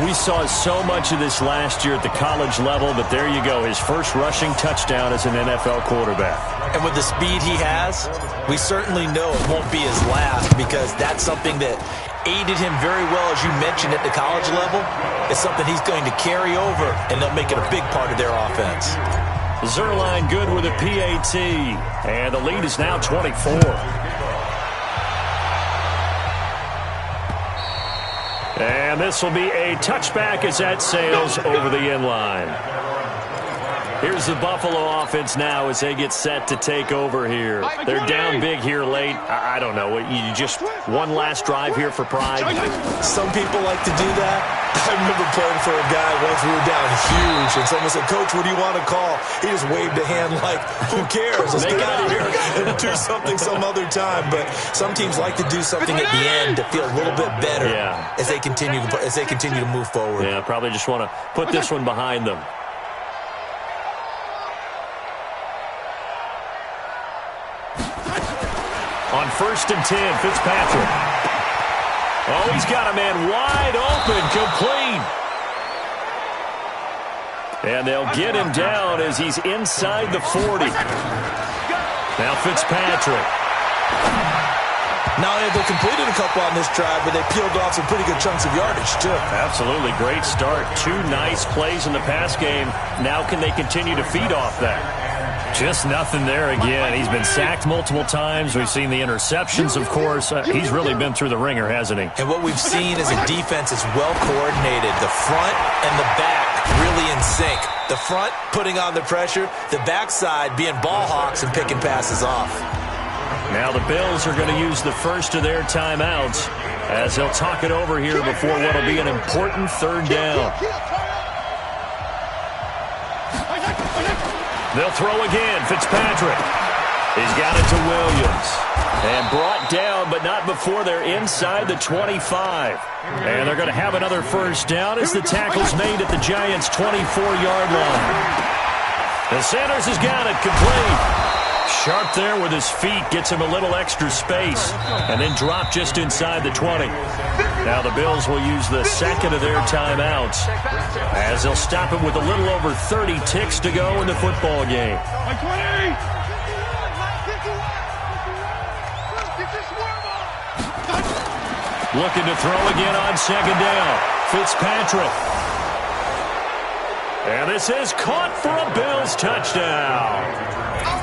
We saw so much of this last year at the college level, but there you go. His first rushing touchdown as an NFL quarterback. And with the speed he has, we certainly know it won't be his last because that's something that aided him very well, as you mentioned, at the college level. It's something he's going to carry over, and they'll make it a big part of their offense. Zerline good with a PAT, and the lead is now 24. And this will be a touchback as that sails over the end line. Here's the Buffalo offense now as they get set to take over here. They're down big here late. I don't know. You just one last drive here for pride? Some people like to do that. I remember playing for a guy once we were down huge, and someone said, "Coach, what do you want to call?" He just waved a hand like, who cares? Let's get out of here and do something some other time. But some teams like to do something at the end to feel a little bit better as they continue to move forward. Yeah, probably just want to put this one behind them. On first and 10, Fitzpatrick. Oh, he's got a man wide open, complete. And they'll get him down as he's inside the 40. Now Fitzpatrick. Not only have they completed a couple on this drive, but they peeled off some pretty good chunks of yardage, too. Absolutely. Great start. 2 nice plays in the pass game. Now can they continue to feed off that? Just nothing there again. He's been sacked multiple times. We've seen the interceptions, of course. He's really been through the ringer, hasn't he? And what we've seen is a defense that's well coordinated. The front and the back really in sync. The front putting on the pressure, the backside being ball hawks and picking passes off. Now the Bills are going to use the first of their timeouts as they'll talk it over here before what will be an important third down. They'll throw again. Fitzpatrick. He's got it to Williams. And brought down, but not before they're inside the 25. And they're going to have another first down as the tackle's made at the Giants' 24-yard line. And Sanders has got it complete. Sharp there with his feet, gets him a little extra space, and then drop just inside the 20. Now the Bills will use the second of their timeouts as they'll stop it with a little over 30 ticks to go in the football game. Looking to throw again on second down. Fitzpatrick. And this is caught for a Bills touchdown.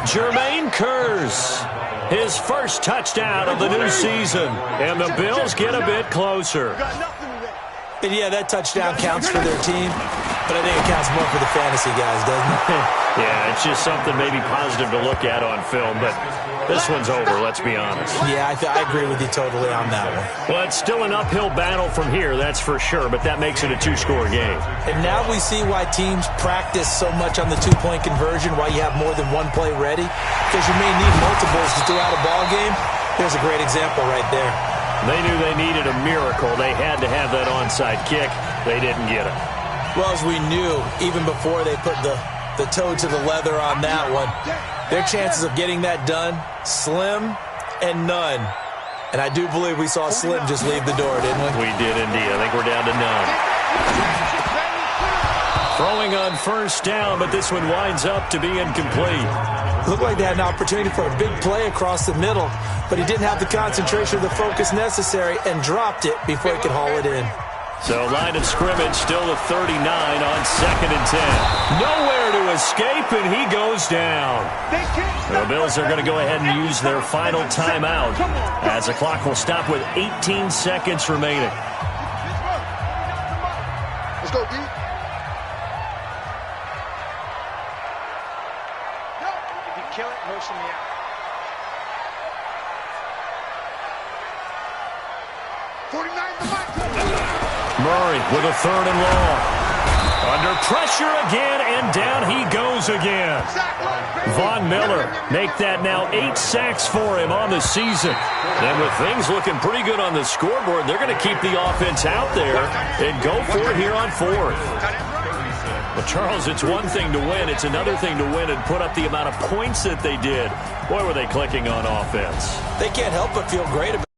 Jermaine Kearse, his first touchdown of the new season. And the Bills get a bit closer. And yeah, that touchdown counts for their team, but I think it counts more for the fantasy guys, doesn't it? Yeah, it's just something maybe positive to look at on film, but this one's over, let's be honest. Yeah, I agree with you totally on that one. Well, it's still an uphill battle from here, that's for sure, but that makes it a two-score game. And now we see why teams practice so much on the two-point conversion, why you have more than one play ready, because you may need multiples to throw out a ball game. Here's a great example right there. They knew they needed a miracle. They had to have that onside kick. They didn't get it. Well, as we knew, even before they put the toe to the leather on that one, their chances of getting that done, slim and none. And I do believe we saw Slim just leave the door, didn't we? We did indeed. I think we're down to none. Throwing on first down, but this one winds up to be incomplete. Looked like they had an opportunity for a big play across the middle, but he didn't have the concentration or the focus necessary and dropped it before he could haul it in. So line of scrimmage still the 39 on second and 10. Nowhere to escape, and he goes down. The Bills are going to go ahead and use their final timeout as the clock will stop with 18 seconds remaining. Let's go, D. If you kill it, motion me out. 49 the mic. Murray with a third and long. Under pressure again, and down he goes again. Von Miller make that now 8 sacks for him on the season. And with things looking pretty good on the scoreboard, they're going to keep the offense out there and go for it here on fourth. Well, Charles, it's one thing to win. It's another thing to win and put up the amount of points that they did. Boy, were they clicking on offense. They can't help but feel great about it.